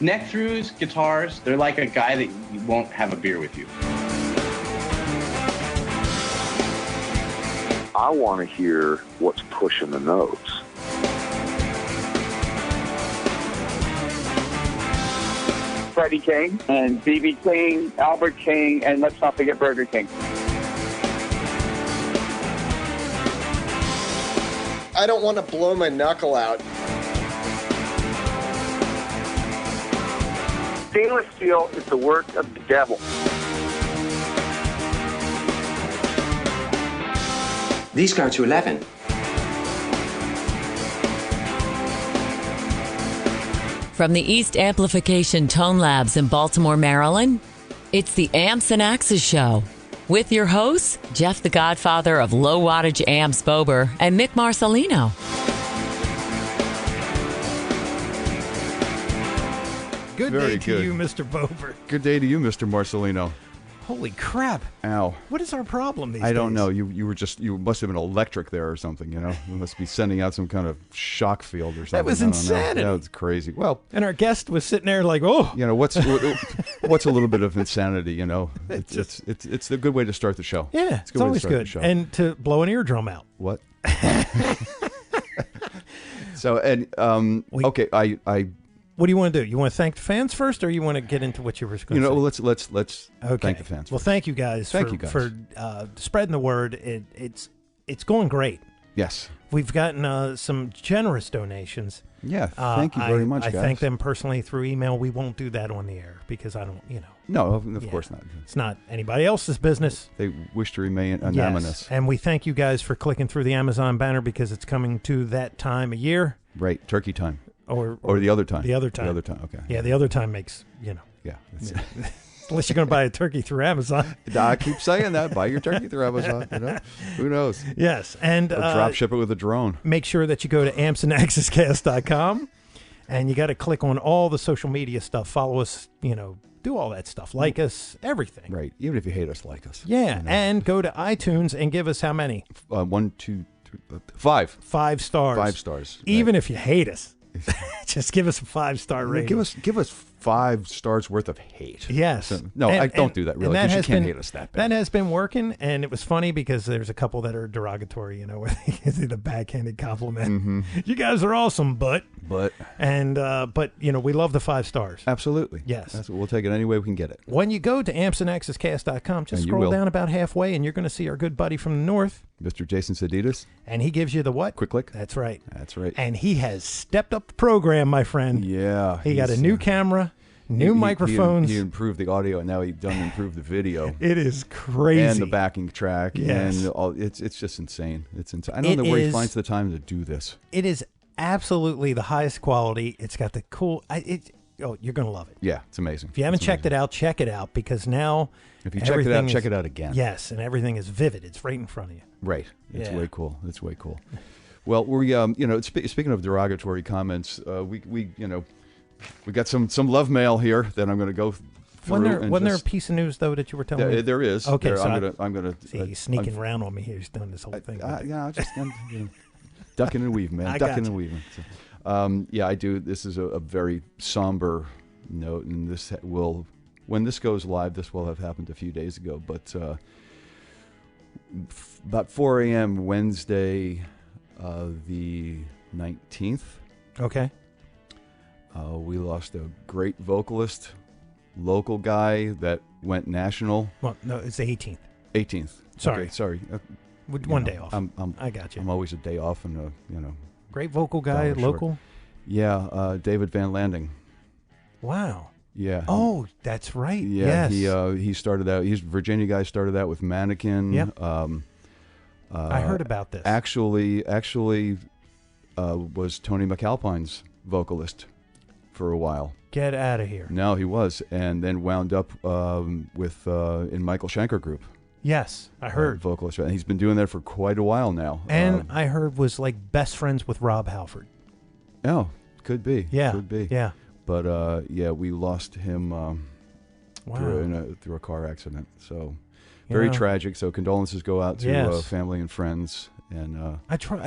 Neck-throughs, guitars, they're like a guy that won't have a beer with you. I want to hear what's pushing the notes. Freddie King and B.B. King, Albert King, and let's not forget Burger King. I don't want to blow my knuckle out. Stainless steel is the work of the devil. These go to 11. From the East Amplification Tone Labs in Baltimore, Maryland, it's the Amps and Axes Show. With your hosts, Jeff the Godfather of Low Wattage Amps Bober and Mick Marcelino. Good Very day to you, Mr. Bober. Good day to you, Mr. Marcelino. Holy crap. Ow. What is our problem these days? I don't know. You must have been electric there or something, you know? You must be sending out some kind of shock field or something. That was insanity. That was crazy. Well, and our guest was sitting there like, oh. You know, what's a little bit of insanity, you know? It's a good way to start the show. Yeah, it's always good. And to blow an eardrum out. What? So, and, okay, I what do you want to do? You want to thank the fans first, or you want to get into what you were going to say? You know, let's thank the fans. Well, thank you guys. For spreading the word. It's going great. Yes, we've gotten some generous donations. Yeah, thank you very much, guys. I thank them personally through email. We won't do that on the air because I don't, you know. No, of course not. It's not anybody else's business. They wish to remain anonymous. Yes. And we thank you guys for clicking through the Amazon banner because it's coming to that time of year. Right, turkey time. Or the other time. The other time. The other time, okay. Yeah, the other time makes, you know. Yeah. Unless you're going to buy a turkey through Amazon. I keep saying that. Buy your turkey through Amazon. You know? Who knows? Yes. And drop ship it with a drone. Make sure that you go to ampsandaxescast.com and you got to click on all the social media stuff. Follow us, you know, do all that stuff. Like us, everything. Right. Even if you hate us, like us. Yeah. You know? And go to iTunes and give us how many? 1, 2, 3, 5. 5 stars. 5 stars. Even if you hate us. Just give us a 5-star rating. Give us 5 stars worth of hate. Yes. So, no, I don't do that really. Because you can't hate us that bad. That has been working, and it was funny because there's a couple that are derogatory, you know, where they say the backhanded compliment. Mm-hmm. You guys are awesome, but you know, we love the 5 stars. Absolutely. Yes. We'll take it any way we can get it. When you go to ampsandaxescast.com, just scroll down about halfway, and you're going to see our good buddy from the north, Mr. Jason Seditas. And he gives you the what? Quick click. That's right. That's right. And he has stepped up the program, my friend. Yeah. He got a new camera, new microphones. He improved the audio, and now he done improve the video. It is crazy. And the backing track. Yes. And all, it's just insane. It's insane. I don't know where he finds the time to do this. It is absolutely the highest quality. It's got the cool... you're going to love it. Yeah, it's amazing. If you haven't checked it out, check it out, because now... If you check it out, check it out again. Yes, and everything is vivid. It's right in front of you. Right. It's way cool. It's way cool. Well, we speaking of derogatory comments, we got some love mail here that I'm going to go through. Wasn't there a piece of news though that you were telling me? There is. Okay, I'm gonna see he's sneaking around on me here. He's done this whole thing. I'm just ducking and weaving, man. Ducking and weaving. So, I do. This is a very somber note, and this will, when this goes live, this will have happened a few days ago. But about 4 a.m. Wednesday, the 19th. Okay. We lost a great vocalist, local guy that went national. Well, no, it's the 18th. 18th. Sorry. Okay, sorry. One day off. I got you. I'm always a day off, and great vocal guy, local. Short. Yeah, David Van Landing. Wow. Yeah. Oh, that's right. Yeah. Yes. He started out. He's a Virginia guy. Started out with Mannequin. Yep. I heard about this. Actually, was Tony McAlpine's vocalist for a while. Get out of here. No, he was, and then wound up with in Michael Schenker Group. Yes, I heard. Vocalist. And he's been doing that for quite a while now. And I heard was like best friends with Rob Halford. Oh, could be. Yeah. Could be. Yeah. But, we lost him wow. through a car accident. So very tragic. So condolences go out to family and friends. And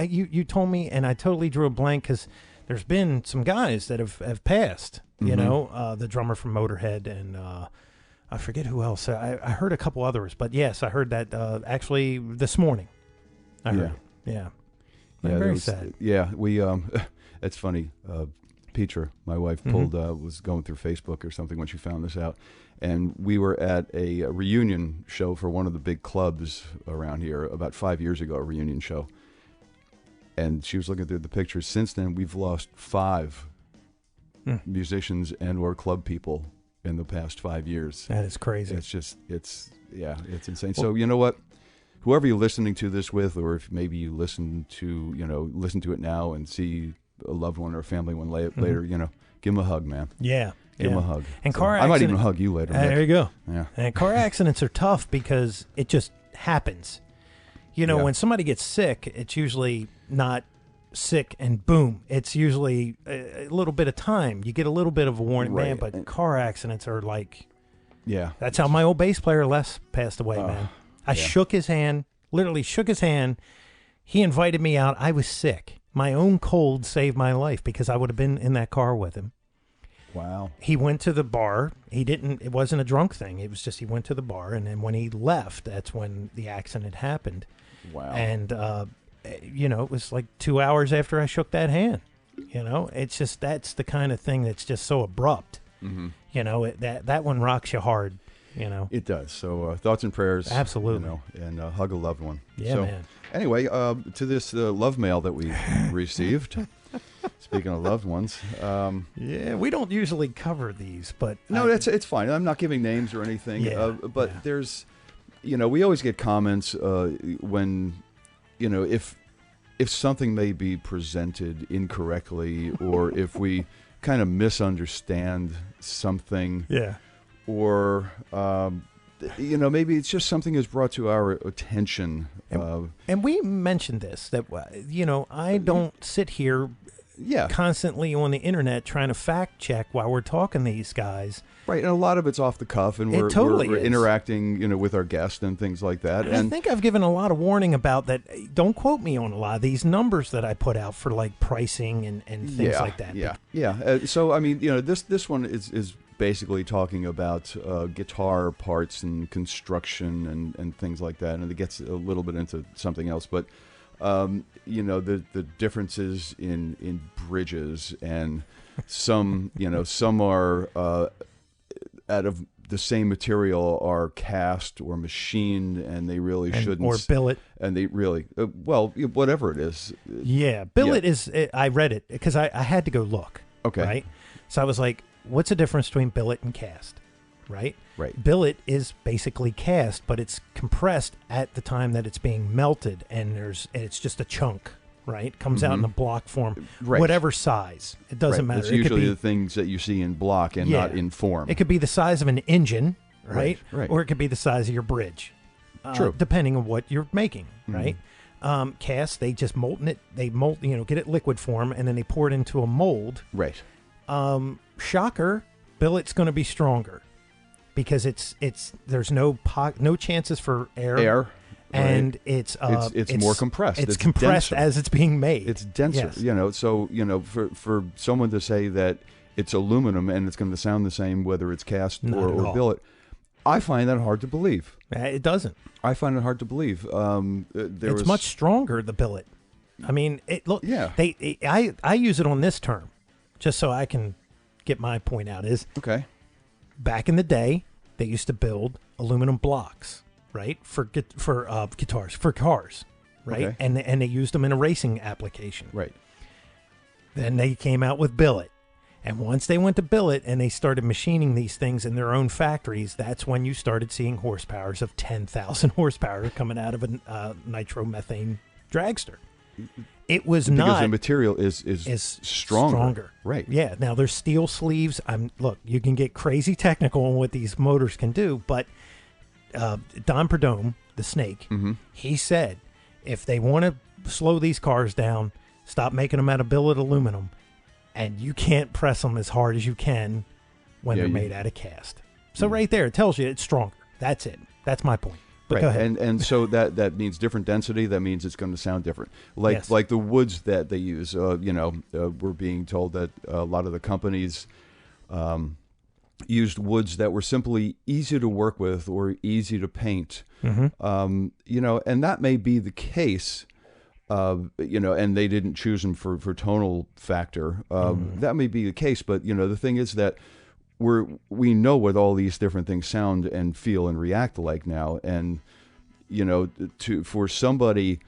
you told me, and I totally drew a blank because there's been some guys that have passed You know, the drummer from Motorhead, and I forget who else. I heard a couple others, but yes, I heard that actually this morning. I heard it. Yeah. Very sad. Yeah, we. It's funny. Petra, my wife, was going through Facebook or something when she found this out, and we were at a reunion show for one of the big clubs around here about 5 years ago. A reunion show, and she was looking through the pictures. Since then, we've lost 5 musicians and/or club people in the past 5 years. That is crazy. It's just, it's insane. So you know what? Whoever you're listening to this with, or if maybe you listen to it now and see a loved one or a family one later, give them a hug, man. Yeah. Give them a hug. And I might even hug you later. There you go. Yeah. And car accidents are tough because it just happens. When somebody gets sick, it's usually not sick and boom. It's usually a little bit of time. You get a little bit of a warning, man, but car accidents are like... Yeah. That's how my old bass player, Les, passed away, man. I shook his hand, literally shook his hand. He invited me out. I was sick. My own cold saved my life because I would have been in that car with him. Wow. He went to the bar. It wasn't a drunk thing. It was just he went to the bar, and then when he left, that's when the accident happened. Wow. And, it was like 2 hours after I shook that hand. It's just, that's the kind of thing that's just so abrupt. That one rocks you hard. It does. So thoughts and prayers. Absolutely. And hug a loved one. Yeah, man. Anyway, to this love mail that we received. Speaking of loved ones. We don't usually cover these, but... No, it's fine. I'm not giving names or anything. There's, we always get comments when, if something may be presented incorrectly or if we kind of misunderstand something. Yeah. Or, maybe it's just something is brought to our attention. And we mentioned this, that, I don't sit here constantly on the internet trying to fact check while we're talking to these guys. Right, and a lot of it's off the cuff, and we're interacting, with our guests and things like that. And I think I've given a lot of warning about that. Don't quote me on a lot of these numbers that I put out for like pricing and things like that. Yeah. So I mean, this one is basically talking about guitar parts and construction and things like that, and it gets a little bit into something else, but the differences in bridges, and some are out of the same material are cast or machined, and they really shouldn't, or billet, and they really whatever it is. Yeah, billet is. I read it because I had to go look. Okay, right. So I was like, what's the difference between billet and cast? Right. Billet is basically cast, but it's compressed at the time that it's being melted, and it's just a chunk. Right, comes out in a block form, whatever size. It doesn't matter. It's usually the things that you see in block and not in form. It could be the size of an engine, right? Or it could be the size of your bridge. True. Depending on what you're making, right? Cast, they just molten it. They get it liquid form, and then they pour it into a mold. Right. Shocker, billet's going to be stronger because there's no chances for air. And it's more compressed. It's compressed denser. as it's being made. It's denser. Yes. For someone to say that it's aluminum and it's going to sound the same whether it's cast or billet, I find that hard to believe. It doesn't. I find it hard to believe. It's much stronger, the billet. I mean, I use it on this term, just so I can get my point out. Is back in the day they used to build aluminum blocks. Right, for guitars, for cars, right, and they used them in a racing application. Right. Then they came out with billet, and once they went to billet and they started machining these things in their own factories, that's when you started seeing horsepowers of 10,000 horsepower coming out of a nitromethane dragster. It was because the material is stronger. Right. Yeah. Now there's steel sleeves. Look, you can get crazy technical on what these motors can do, but Don Perdome, the snake, he said, if they want to slow these cars down, stop making them out of billet aluminum, and you can't press them as hard as you can when they're made out of cast. So right there, it tells you it's stronger. That's it. That's my point. But go ahead. And so that means different density. That means it's going to sound different. Like the woods that they use. We're being told that a lot of the companies used woods that were simply easy to work with or easy to paint. You know, and that may be the case. You know, and they didn't choose them for tonal factor. That may be the case, but you know, the thing is that we know what all these different things sound and feel and react like now, and you know, for somebody,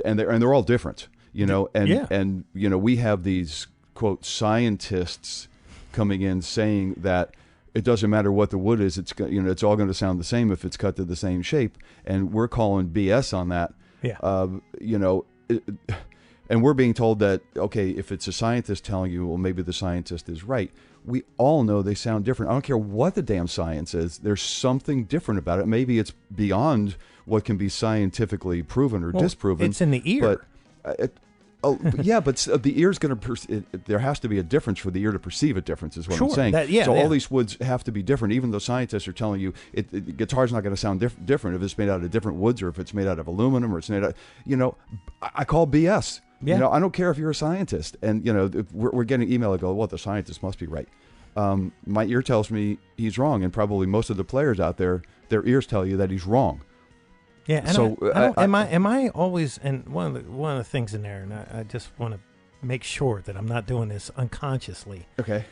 and they're all different, you know, and you know, we have these quote scientists coming in saying that it doesn't matter what the wood is, it's all going to sound the same if it's cut to the same shape, and we're calling BS on that. You know, and we're being told that, okay, if it's a scientist telling you, well, maybe the scientist is right. We all know they sound different. I don't care what the damn science is. There's something different about it. Maybe it's beyond what can be scientifically proven or disproven. It's in the ear. But yeah, but the ear's going to. There has to be a difference for the ear to perceive a difference. Is what I'm saying. All these woods have to be different, even though scientists are telling you guitar's not going to sound different if it's made out of different woods or if it's made out of aluminum or it's made out. You know, I call BS. Yeah. You know, I don't care if you're a scientist, and you know, we're getting email that go, well, the scientist must be right. My ear tells me he's wrong, and probably most of the players out there, their ears tell you that he's wrong. Yeah, and so am I always? And one of the things in there, and I just want to make sure that I'm not doing this unconsciously. Okay,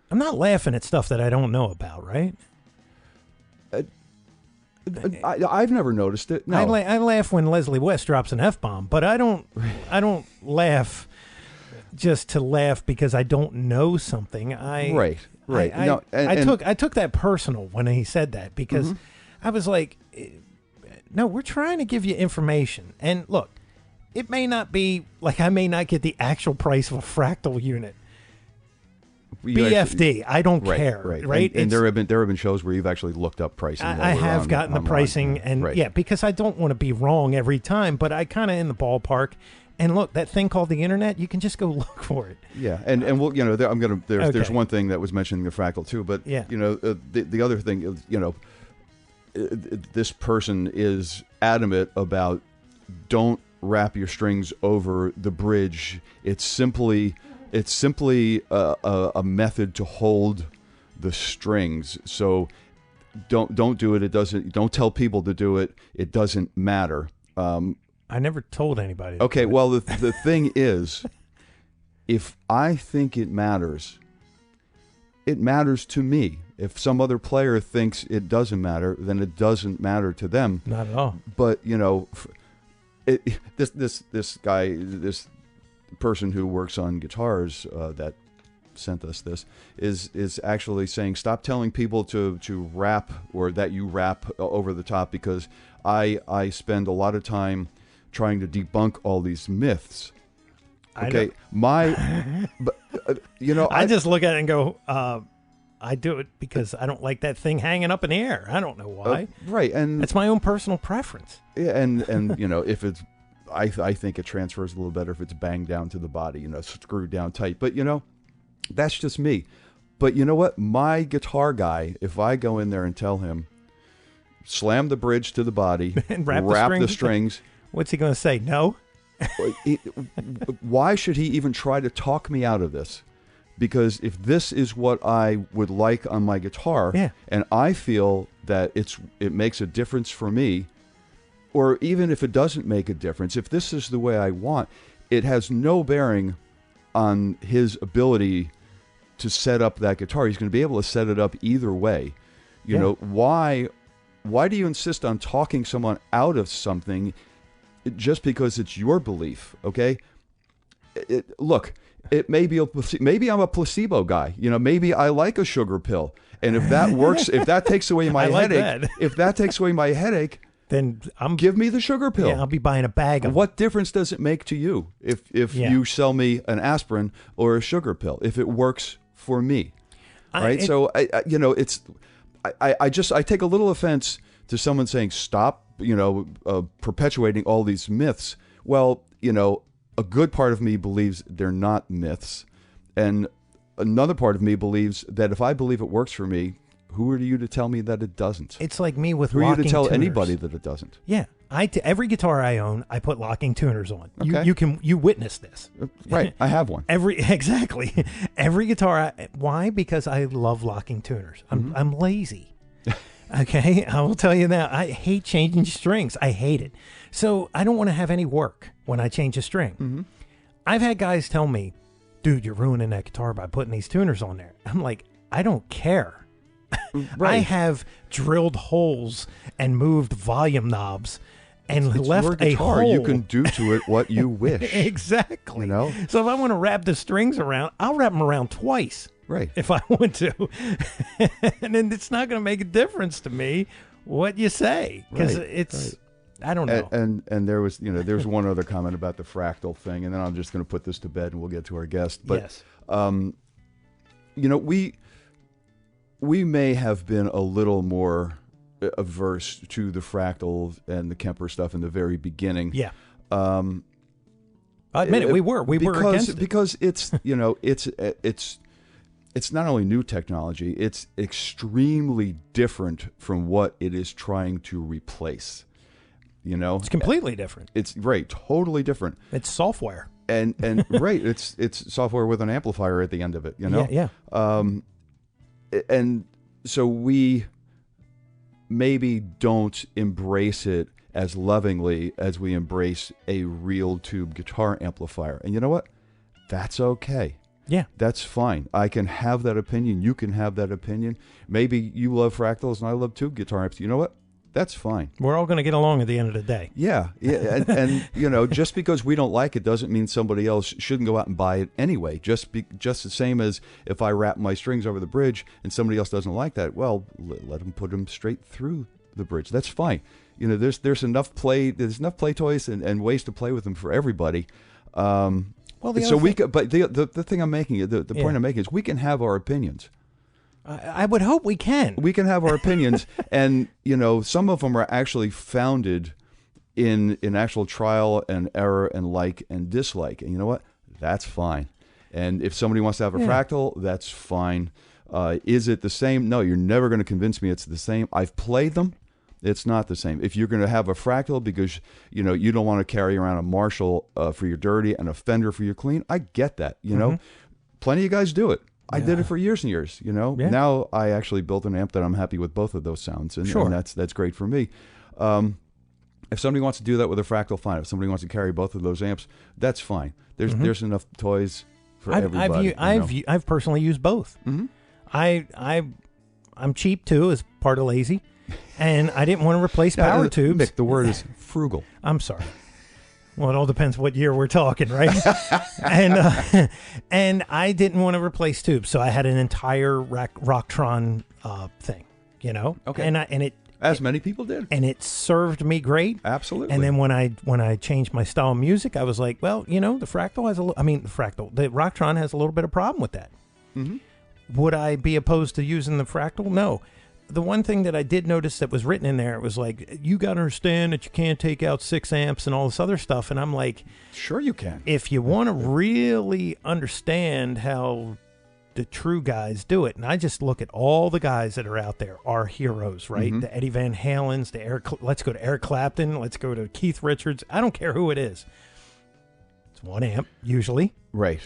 I'm not laughing at stuff that I don't know about, right? I've never noticed it. No, I laugh when Leslie West drops an F-bomb, but I don't laugh just to laugh because I don't know something. Right. I took that personal when he said that because I was like, no, we're trying to give you information. And look, it may not be like I may not get the actual price of a fractal unit. BFD, I don't care. Right. And there have been shows where you've actually looked up pricing. I have gotten the pricing, and because I don't want to be wrong every time, but I kind of in the ballpark. And look, that thing called the internet, you can just go look for it. Yeah, and we'll, you know, there's one thing that was mentioned in the fractal too, but you know, the other thing is, you know, this person is adamant about don't wrap your strings over the bridge. It's simply a method to hold the strings. So don't do it. Don't tell people to do it. It doesn't matter. I never told anybody. Okay, well, the thing is, if I think it matters to me. If some other player thinks it doesn't matter, then it doesn't matter to them. Not at all. But you know, this guy, this person who works on guitars that sent us this is actually saying, stop telling people to rap or that you rap over the top, because I spend a lot of time trying to debunk all these myths. Okay, but you know, I just look at it and go, I do it because I don't like that thing hanging up in the air. I don't know why. Right, and it's my own personal preference. Yeah, and you know, if it's, I think it transfers a little better if it's banged down to the body, you know, screwed down tight. But you know, that's just me. But you know what? My guitar guy, if I go in there and tell him, slam the bridge to the body, and wrap the strings, what's he going to say? No. Why should he even try to talk me out of this? Because if this is what I would like on my guitar, and I feel that it makes a difference for me, or even if it doesn't make a difference, if this is the way I want, it has no bearing on his ability to set up that guitar. He's going to be able to set it up either way. You know, why do you insist on talking someone out of something just because it's your belief? Okay, look. It may be maybe I'm a placebo guy. You know, maybe I like a sugar pill, and if that works, if that takes away my headache, if that takes away my headache, then give me the sugar pill. Yeah, I'll be buying a bag of. What difference does it make to you if you sell me an aspirin or a sugar pill if it works for me? Right. So you know, I take a little offense to someone saying stop, you know, perpetuating all these myths. Well, you know, a good part of me believes they're not myths, and another part of me believes that if I believe it works for me, who are you to tell me that it doesn't? It's like me with who are you to tell tuners. anybody that it doesn't? Yeah, Every guitar I own, I put locking tuners on. Okay. You witness this. Right. I have one. Exactly. Every guitar. Why? Because I love locking tuners. I'm lazy. Okay, I will tell you that. I hate changing strings. I hate it. So I don't want to have any work when I change a string. I've had guys tell me, dude, you're ruining that guitar by putting these tuners on there. I'm like, I don't care. Right. I have drilled holes and moved volume knobs and It's left your a guitar. hole. You can do to it what you wish. Exactly. You know? So if I want to wrap the strings around, I'll wrap them around twice. Right. If I want to. And then it's not going to make a difference to me what you say. Because it's, I don't know. And there was, there's one other comment about the fractal thing, and then I'm just going to put this to bed and we'll get to our guest. But, yes. We may have been a little more averse to the fractal and the Kemper stuff in the very beginning. Yeah. I admit it. We were against it. Because it's, it's not only new technology, it's extremely different from what it is trying to replace. It's completely different. It's right, totally different. It's software. And right, it's software with an amplifier at the end of it, Yeah. And so we maybe don't embrace it as lovingly as we embrace a real tube guitar amplifier. And you know what? That's okay. Yeah. That's fine. I can have that opinion. You can have that opinion. Maybe you love fractals and I love tube guitar amps. You know what? That's fine. We're all going to get along at the end of the day. Yeah. And just because we don't like it doesn't mean somebody else shouldn't go out and buy it anyway. Just the same as if I wrap my strings over the bridge and somebody else doesn't like that, well, let them put them straight through the bridge. That's fine. There's enough play toys and ways to play with them for everybody. But the thing I'm making, the point I'm making is we can have our opinions. I would hope we can. We can have our opinions, and some of them are actually founded in actual trial and error and like and dislike. And you know what? That's fine. And if somebody wants to have a fractal, that's fine. Is it the same? No, you're never going to convince me it's the same. I've played them. It's not the same. If you're going to have a fractal because you don't want to carry around a Marshall for your dirty and a Fender for your clean, I get that. Plenty of guys do it. I did it for years and years. Yeah. Now I actually built an amp that I'm happy with both of those sounds, and that's great for me. If somebody wants to do that with a fractal, fine. If somebody wants to carry both of those amps, that's fine. There's enough toys for everybody. I've personally used both. I'm cheap too, as part of lazy, and I didn't want to replace power tubes. Mick, the word is frugal. I'm sorry. Well, it all depends what year we're talking, right? and I didn't want to replace tubes, so I had an entire Rocktron thing, Okay. And it as many people did, and it served me great. Absolutely. And then when I changed my style of music, I was like, well, the Fractal has the Rocktron has a little bit of problem with that. Mm-hmm. Would I be opposed to using the Fractal? No. The one thing that I did notice that was written in there, it was like, you got to understand that you can't take out 6 amps and all this other stuff. And I'm like, sure you can. If you want to really understand how the true guys do it, and I just look at all the guys that are out there, our heroes, right? Mm-hmm. The Eddie Van Halens, let's go to Eric Clapton, let's go to Keith Richards. I don't care who it is. It's 1 amp, usually. Right.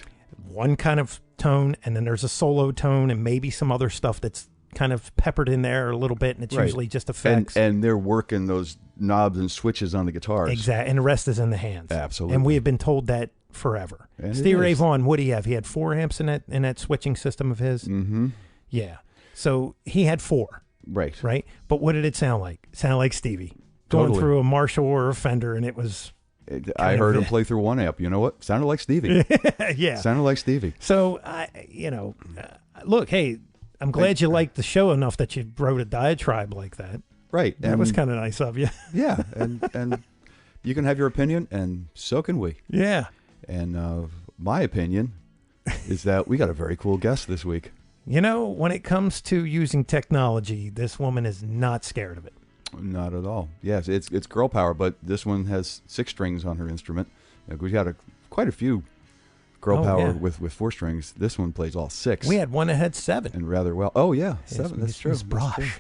One kind of tone, and then there's a solo tone and maybe some other stuff that's kind of peppered in there a little bit, and it's usually just effects. And they're working those knobs and switches on the guitars. Exactly, and the rest is in the hands. Absolutely. And we have been told that forever. And Stevie Ray Vaughan, what did he have? He had 4 amps in that switching system of his. Mm-hmm. Yeah. So he had 4. Right. But what did it sound like? It sounded like Stevie going through a Marshall or a Fender, and it was. I heard him play through 1 amp. You know what? Sounded like Stevie. Yeah. Sounded like Stevie. So look, hey. I'm glad you liked the show enough that you wrote a diatribe like that. Right. That was kind of nice of you. Yeah. And you can have your opinion, and so can we. Yeah. And my opinion is that we got a very cool guest this week. When it comes to using technology, this woman is not scared of it. Not at all. Yes, it's girl power, but this one has 6 strings on her instrument. We got quite a few girl power with 4 strings. This one plays all 6. We had one that had 7. And rather well. Oh, yeah, 7. That's true. Ms. Brosh.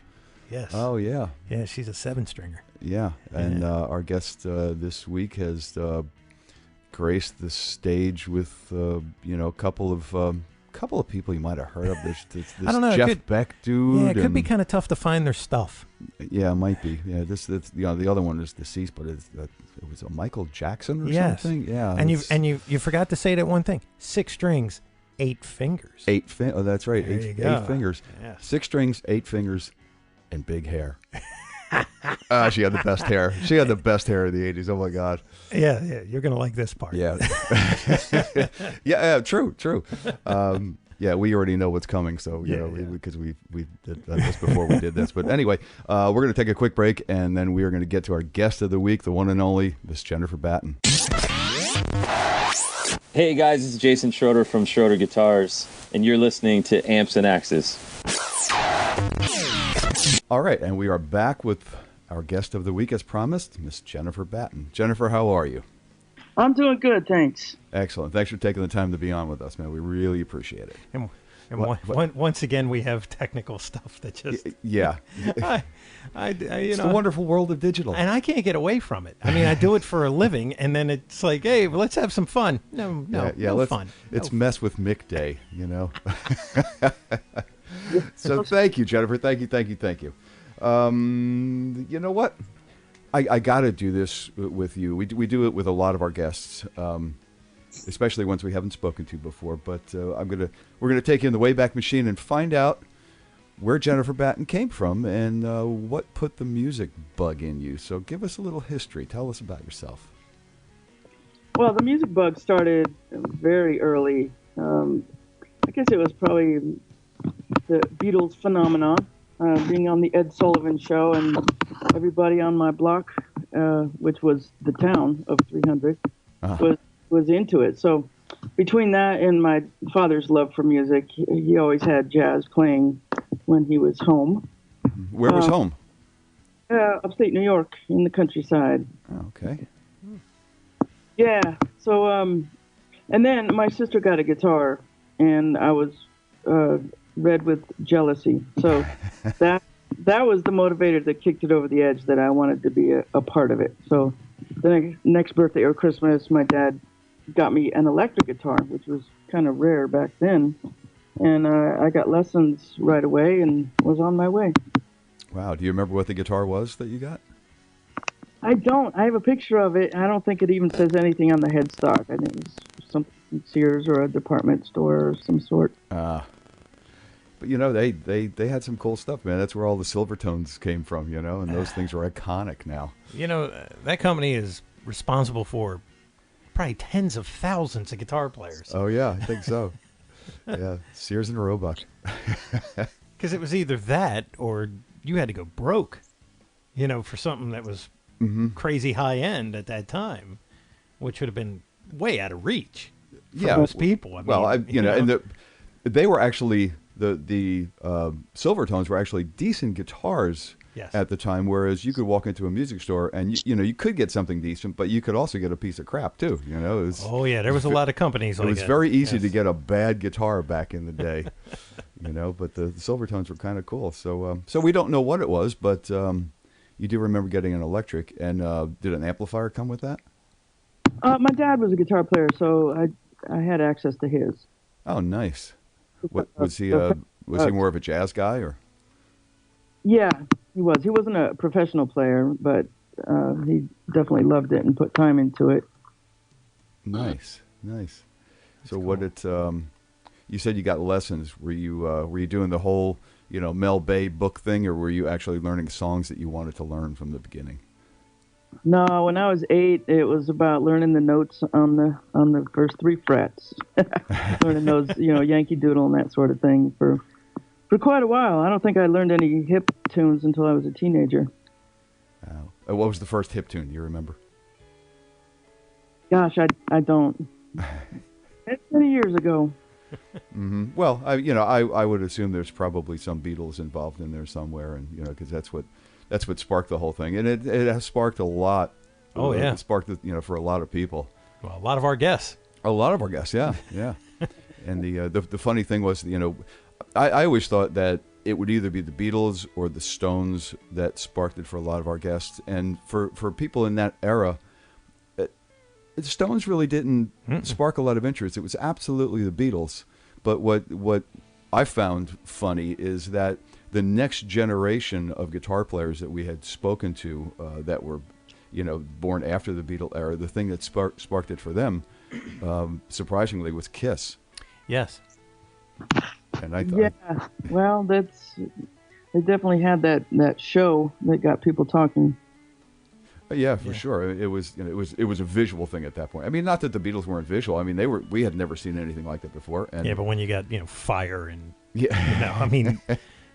Yes. Oh, yeah. Yeah, she's a 7-stringer. Yeah, and our guest this week has graced the stage with a couple of people you might have heard of. This I don't know, Jeff Beck dude. Yeah, it could be kind of tough to find their stuff. Yeah, it might be. Yeah, the other one is deceased, but it was a Michael Jackson or something. Yeah, and you forgot to say that one thing: 6 strings, 8 fingers. Oh, that's right. There you go. 8 fingers. Yes. 6 strings, 8 fingers, and big hair. She had the best hair. She had the best hair of the 80s. Oh my God. Yeah, you're gonna like this part. Yeah. True. Yeah, we already know what's coming, so because we did this before we did this. But anyway, we're going to take a quick break, and then we are going to get to our guest of the week, the one and only Ms Jennifer Batten. Hey guys, this is Jason Schroeder from Schroeder Guitars, and you're listening to Amps and Axes. All right, and we are back with our guest of the week, as promised, Ms Jennifer Batten. Jennifer, how are you? I'm doing good, thanks. Excellent. Thanks for taking the time to be on with us, man. We really appreciate it. And once again, we have technical stuff that just yeah. It's the wonderful world of digital, and I can't get away from it. I mean, I do it for a living, and then it's like, hey, let's have some fun. No fun. It's mess with Mick Day, So thank you, Jennifer. Thank you. You know what? I got to do this with you. We do it with a lot of our guests, especially ones we haven't spoken to before. But we're gonna take you in the Wayback Machine and find out where Jennifer Batten came from and what put the music bug in you. So give us a little history. Tell us about yourself. Well, the music bug started very early. I guess it was probably the Beatles phenomenon, being on the Ed Sullivan Show, and everybody on my block, which was the town of 300, was into it. So between that and my father's love for music, he always had jazz playing when he was home. Where was home? Upstate New York, in the countryside. Okay. Yeah. So, and then my sister got a guitar, and I was red with jealousy. So that was the motivator that kicked it over the edge, that I wanted to be a part of it. So the next birthday or Christmas, my dad got me an electric guitar, which was kind of rare back then. And I got lessons right away and was on my way. Wow. Do you remember what the guitar was that you got? I don't. I have a picture of it. I don't think it even says anything on the headstock. I think it was something from Sears or a department store of some sort. But they had some cool stuff, man. That's where all the Silvertones came from, and those things are iconic now. That company is responsible for probably tens of thousands of guitar players. Oh yeah, I think so. Yeah, Sears and Roebuck. Because it was either that or you had to go broke, for something that was crazy high end at that time, which would have been way out of reach for most people. And they were actually the Silvertones were actually decent guitars at the time, whereas you could walk into a music store and you could get something decent, but you could also get a piece of crap too. There was a lot of companies. It was very easy to get a bad guitar back in the day, But the Silvertones were kind of cool. So we don't know what it was, but you do remember getting an electric. And did an amplifier come with that? My dad was a guitar player, so I had access to his. Oh, nice. What was he? Was he more of a jazz guy, or? Yeah, he was. He wasn't a professional player, but he definitely loved it and put time into it. Nice. So cool. You said you got lessons. Were you doing the whole Mel Bay book thing, or were you actually learning songs that you wanted to learn from the beginning? No, when I was 8, it was about learning the notes on the first 3 frets, learning those, Yankee Doodle and that sort of thing for quite a while. I don't think I learned any hip tunes until I was a teenager. Wow. What was the first hip tune? Do you remember? Gosh, I don't. It's many years ago. Mm-hmm. Well, I would assume there's probably some Beatles involved in there somewhere, and because that's what sparked the whole thing, and it has sparked a lot. Oh yeah, it sparked for a lot of people. Well, a lot of our guests. Yeah. And the funny thing was, I always thought that it would either be the Beatles or the Stones that sparked it for a lot of our guests. And for people in that era, the Stones really didn't spark a lot of interest. It was absolutely the Beatles. But what I found funny is that the next generation of guitar players that we had spoken to that were, born after the Beatle era, the thing that sparked it for them, surprisingly, was Kiss. Yes. And I thought, yeah, well, they definitely had that show that got people talking. Yeah, for sure. It was a visual thing at that point. I mean, not that the Beatles weren't visual. I mean, we had never seen anything like that before. And but when you got fire and I mean,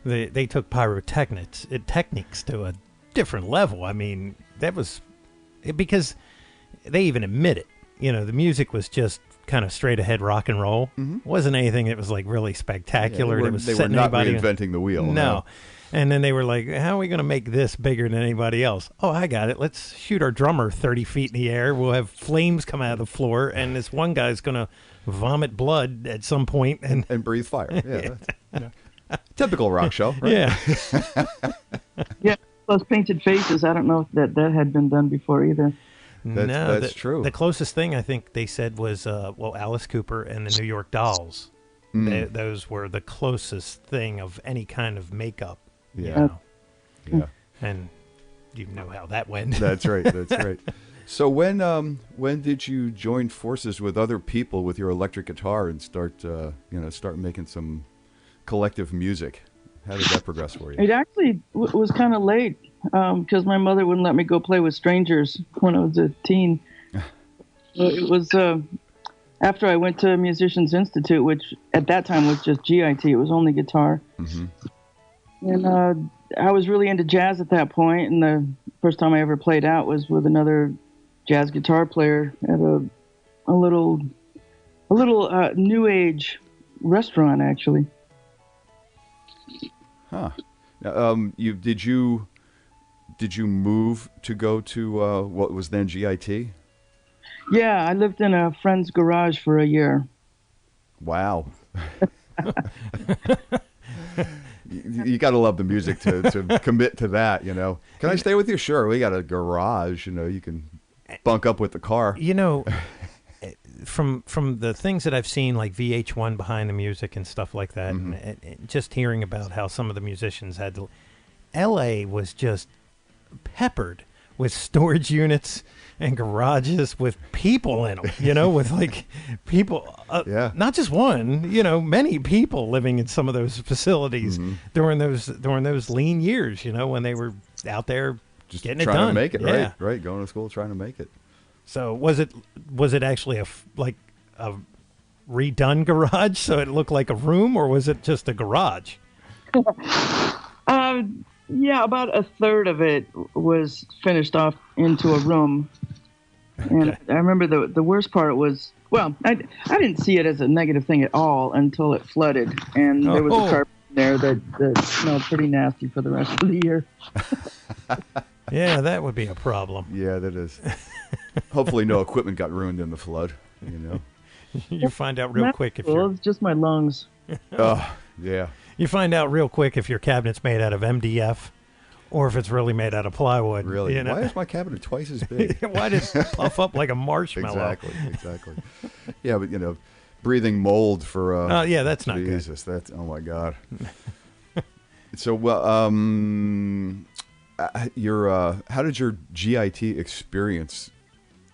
they took pyrotechnics to a different level. I mean, that was because they even admit it. The music was just kind of straight ahead rock and roll. It wasn't anything that was like really spectacular. They were not reinventing the wheel. No. And then they were like, how are we going to make this bigger than anybody else? Oh, I got it. Let's shoot our drummer 30 feet in the air. We'll have flames come out of the floor, and this one guy's going to vomit blood at some point. And breathe fire. Yeah. Typical rock show, right? Yeah. Yeah, those painted faces, I don't know if that had been done before either. That's true. The closest thing I think they said was, Alice Cooper and the New York Dolls. Those were the closest thing of any kind of makeup. Yeah. Yeah. And you know how that went. That's right. That's right. So when did you join forces with other people with your electric guitar and start making some collective music? How did that progress for you? It actually was kind of late because my mother wouldn't let me go play with strangers when I was a teen. It was after I went to Musicians Institute, which at that time was just GIT. It was only guitar. Mm-hmm. And I was really into jazz at that point, and the first time I ever played out was with another jazz guitar player at a little new age restaurant, actually. Huh. Did you move to go to what was then GIT? Yeah, I lived in a friend's garage for a year. Wow. You got to love the music to commit to that, Can I stay with you? Sure. We got a garage, you can bunk up with the car. From the things that I've seen, like VH1 Behind the Music and stuff like that, and just hearing about how some of the musicians had to... L.A. was just peppered with storage units and garages with people in them, with like people, not just one, many people living in some of those facilities during those lean years, when they were out there just getting it done. Trying to make it, right, going to school, trying to make it. So was it actually a redone garage so it looked like a room, or was it just a garage? Yeah, about a third of it was finished off into a room. And I remember the worst part was, well, I didn't see it as a negative thing at all until it flooded. And there was a carpet in there that smelled pretty nasty for the rest of the year. Yeah, that would be a problem. Yeah, that is. Hopefully no equipment got ruined in the flood, You find out real quick if it's just my lungs. Oh, yeah. You find out real quick if your cabinet's made out of MDF or if it's really made out of plywood. Really? Why is my cabinet twice as big? Why does it puff up like a marshmallow? Exactly. Yeah, but, breathing mold for... that's not Jesus, good. That's... Oh, my God. So, well, how did your GIT experience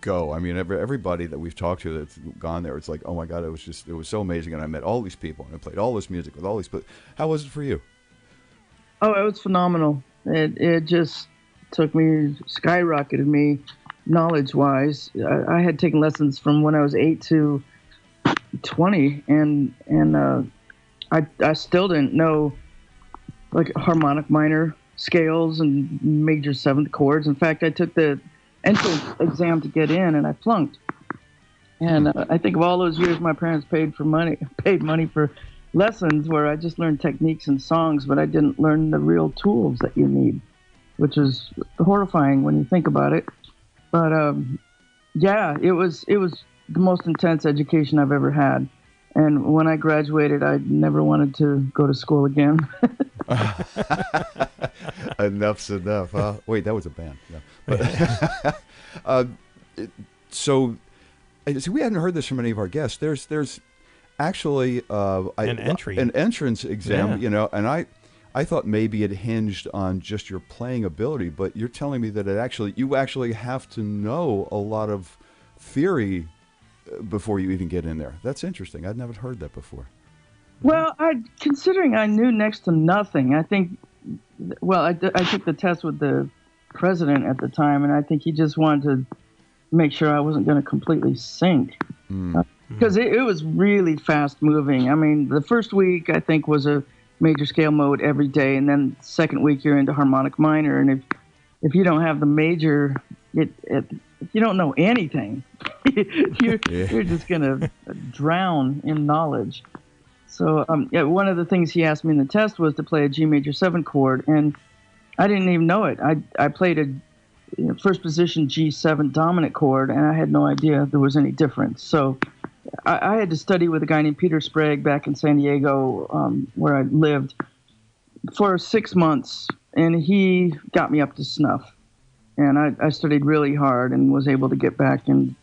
go? I mean, everybody that we've talked to that's gone there, it's like, oh my God, it was so amazing, and I met all these people, and I played all this music with all these. But how was it for you? Oh, it was phenomenal. It just skyrocketed me knowledge-wise. I had taken lessons from when I was 8 to 20, and I still didn't know like harmonic minor scales and major seventh chords. In fact, I took the entrance exam to get in, and I flunked. And I think of all those years my parents paid money for lessons where I just learned techniques and songs, but I didn't learn the real tools that you need, which is horrifying when you think about it. But it was the most intense education I've ever had. And when I graduated, I never wanted to go to school again. Enough's enough. Huh? Wait, that was a band. Yeah. But, so we hadn't heard this from any of our guests. There's actually an entrance exam, and I thought maybe it hinged on just your playing ability, but you're telling me that you actually have to know a lot of theory before you even get in there. That's interesting. I'd never heard that before. Well, considering I knew next to nothing, I think. Well, I took the test with the president at the time, and I think he just wanted to make sure I wasn't going to completely sink. Because it was really fast moving. I mean, the first week I think was a major scale mode every day, and then second week you're into harmonic minor, and if you don't have the major, if you don't know anything, you're just gonna drown in knowledge. So one of the things he asked me in the test was to play a G major 7 chord, and I didn't even know it. I played a first position G7 dominant chord, and I had no idea there was any difference. So I had to study with a guy named Peter Sprague back in San Diego, where I lived, for 6 months, and he got me up to snuff. And I studied really hard and was able to get back and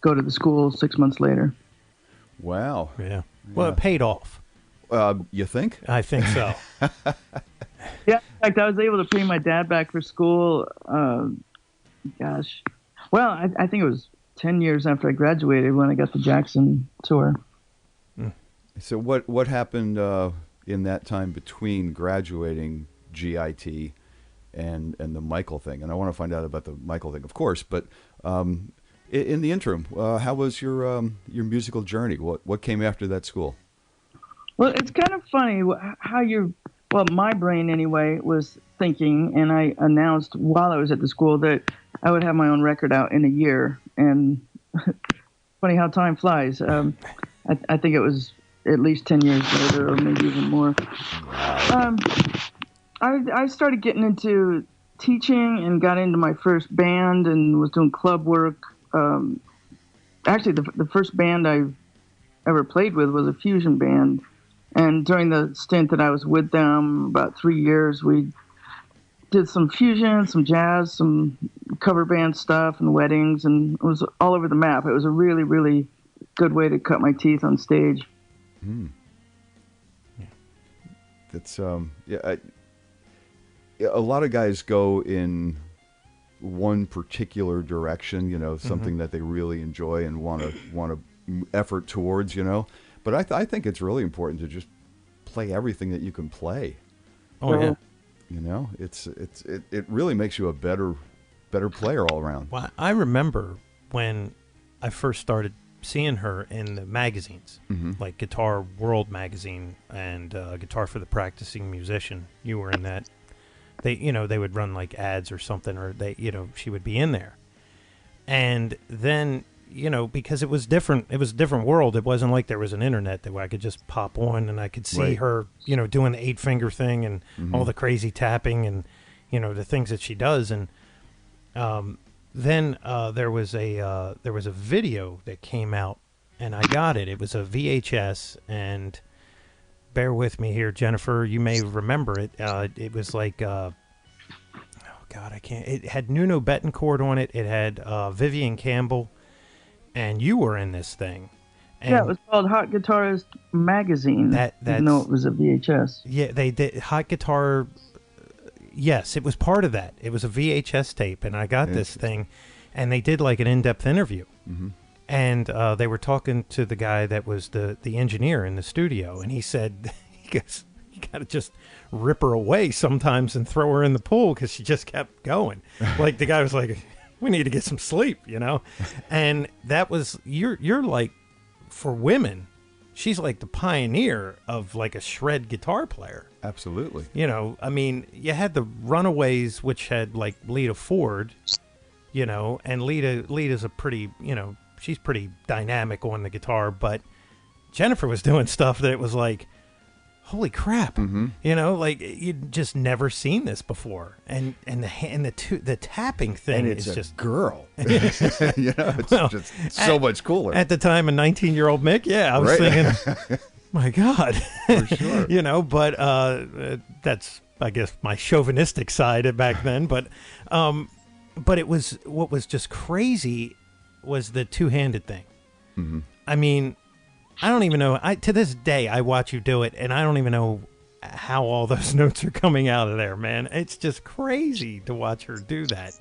go to the school 6 months later. Wow. Yeah. Well, it paid off. You think? I think so. Yeah, in fact, I was able to pay my dad back for school. Gosh. Well, I think it was 10 years after I graduated when I got the Jackson tour. So what happened in that time between graduating GIT and the Michael thing? And I want to find out about the Michael thing, of course, but in the interim, how was your musical journey? What came after that school? Well, it's kind of funny how my brain anyway was thinking, and I announced while I was at the school that I would have my own record out in a year. And funny how time flies. I think it was at least 10 years later, or maybe even more. I started getting into teaching and got into my first band and was doing club work. Actually, the first band I ever played with was a fusion band. And during the stint that I was with them, about 3 years, we did some fusion, some jazz, some cover band stuff, and weddings, and it was all over the map. It was a really, really good way to cut my teeth on stage. That's a lot of guys go in one particular direction, something that they really enjoy and want to effort towards, But I think it's really important to just play everything that you can play. Oh yeah. It really makes you a better player all around. Well, I remember when I first started seeing her in the magazines, like Guitar World magazine and Guitar for the Practicing Musician. You were in that. They would run like ads or something, or she would be in there. And then, because it was different. It was a different world. It wasn't like there was an internet that I could just pop on and I could see her, doing the 8-finger thing and all the crazy tapping and, the things that she does. And then there was a video that came out, and I got it. It was a VHS, and bear with me here, Jennifer. You may remember it. It was like, oh God, I can't. It had Nuno Betancourt on it. It had Vivian Campbell. And you were in this thing. And yeah, it was called Hot Guitarist Magazine, even though it was a VHS. Yeah, they did. Hot Guitar, yes, it was part of that. It was a VHS tape, and I got this thing, and they did like an in-depth interview. And they were talking to the guy that was the engineer in the studio, and he said, he goes, you got to just rip her away sometimes and throw her in the pool because she just kept going. Like the guy was like, we need to get some sleep, and that was you're like, for women, she's like the pioneer of like a shred guitar player. Absolutely. I mean, you had the Runaways, which had like Lita Ford, and Lita's a pretty, she's pretty dynamic on the guitar, but Jennifer was doing stuff that it was like, holy crap, like you'd just never seen this before, and the tapping thing, and it's is just girl, it's just so much cooler. At the time, a 19-year-old Mick, I was thinking, my God. For sure. You know, but that's, I guess, my chauvinistic side back then. But it was, what was just crazy was the two-handed thing. Mm-hmm. I mean, I don't even know. To this day, I watch you do it, and I don't even know how all those notes are coming out of there, man. It's just crazy to watch her do that.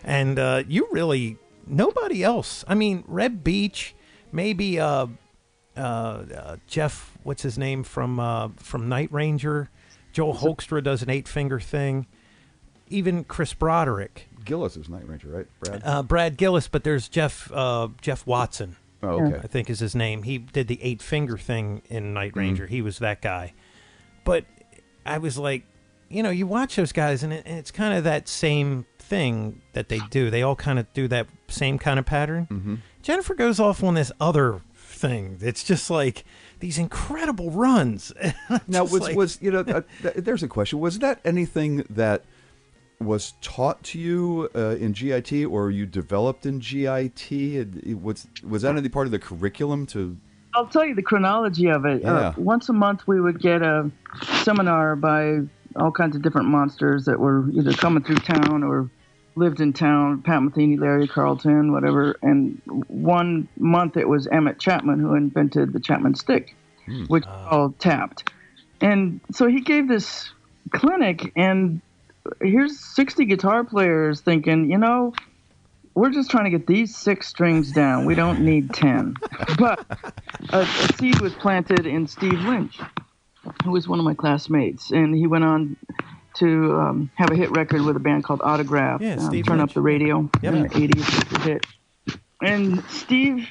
And you really, nobody else. I mean, Reb Beach, maybe Jeff, what's his name, from Night Ranger. Joel Hoekstra does an 8-finger thing. Even Chris Broderick. Gillis is Night Ranger, right? Brad? Brad Gillis, but there's Jeff Watson. Oh, okay. I think is his name. He did the 8-finger thing in Night Ranger. He was that guy. But I was like, you know, you watch those guys, and it's kind of that same thing that they do. They all kind of do that same kind of pattern. Mm-hmm. Jennifer goes off on this other thing. It's just like these incredible runs. Now, was you know, there's a question. Was that anything that was taught to you in GIT, or you developed in GIT? Was that any part of the curriculum to... I'll tell you the chronology of it. Yeah. Once a month, we would get a seminar by all kinds of different monsters that were either coming through town or lived in town. Pat Metheny, Larry Carlton, whatever. And one month it was Emmett Chapman who invented the Chapman stick, which is called tapped. And so he gave this clinic, and here's 60 guitar players thinking, you know, we're just trying to get these 6 strings down. We don't need 10. But a seed was planted in Steve Lynch, who was one of my classmates. And he went on to have a hit record with a band called Autograph. Yeah, Steve Turn Lynch. Up the Radio Yep. in the 80s. Was a hit. And Steve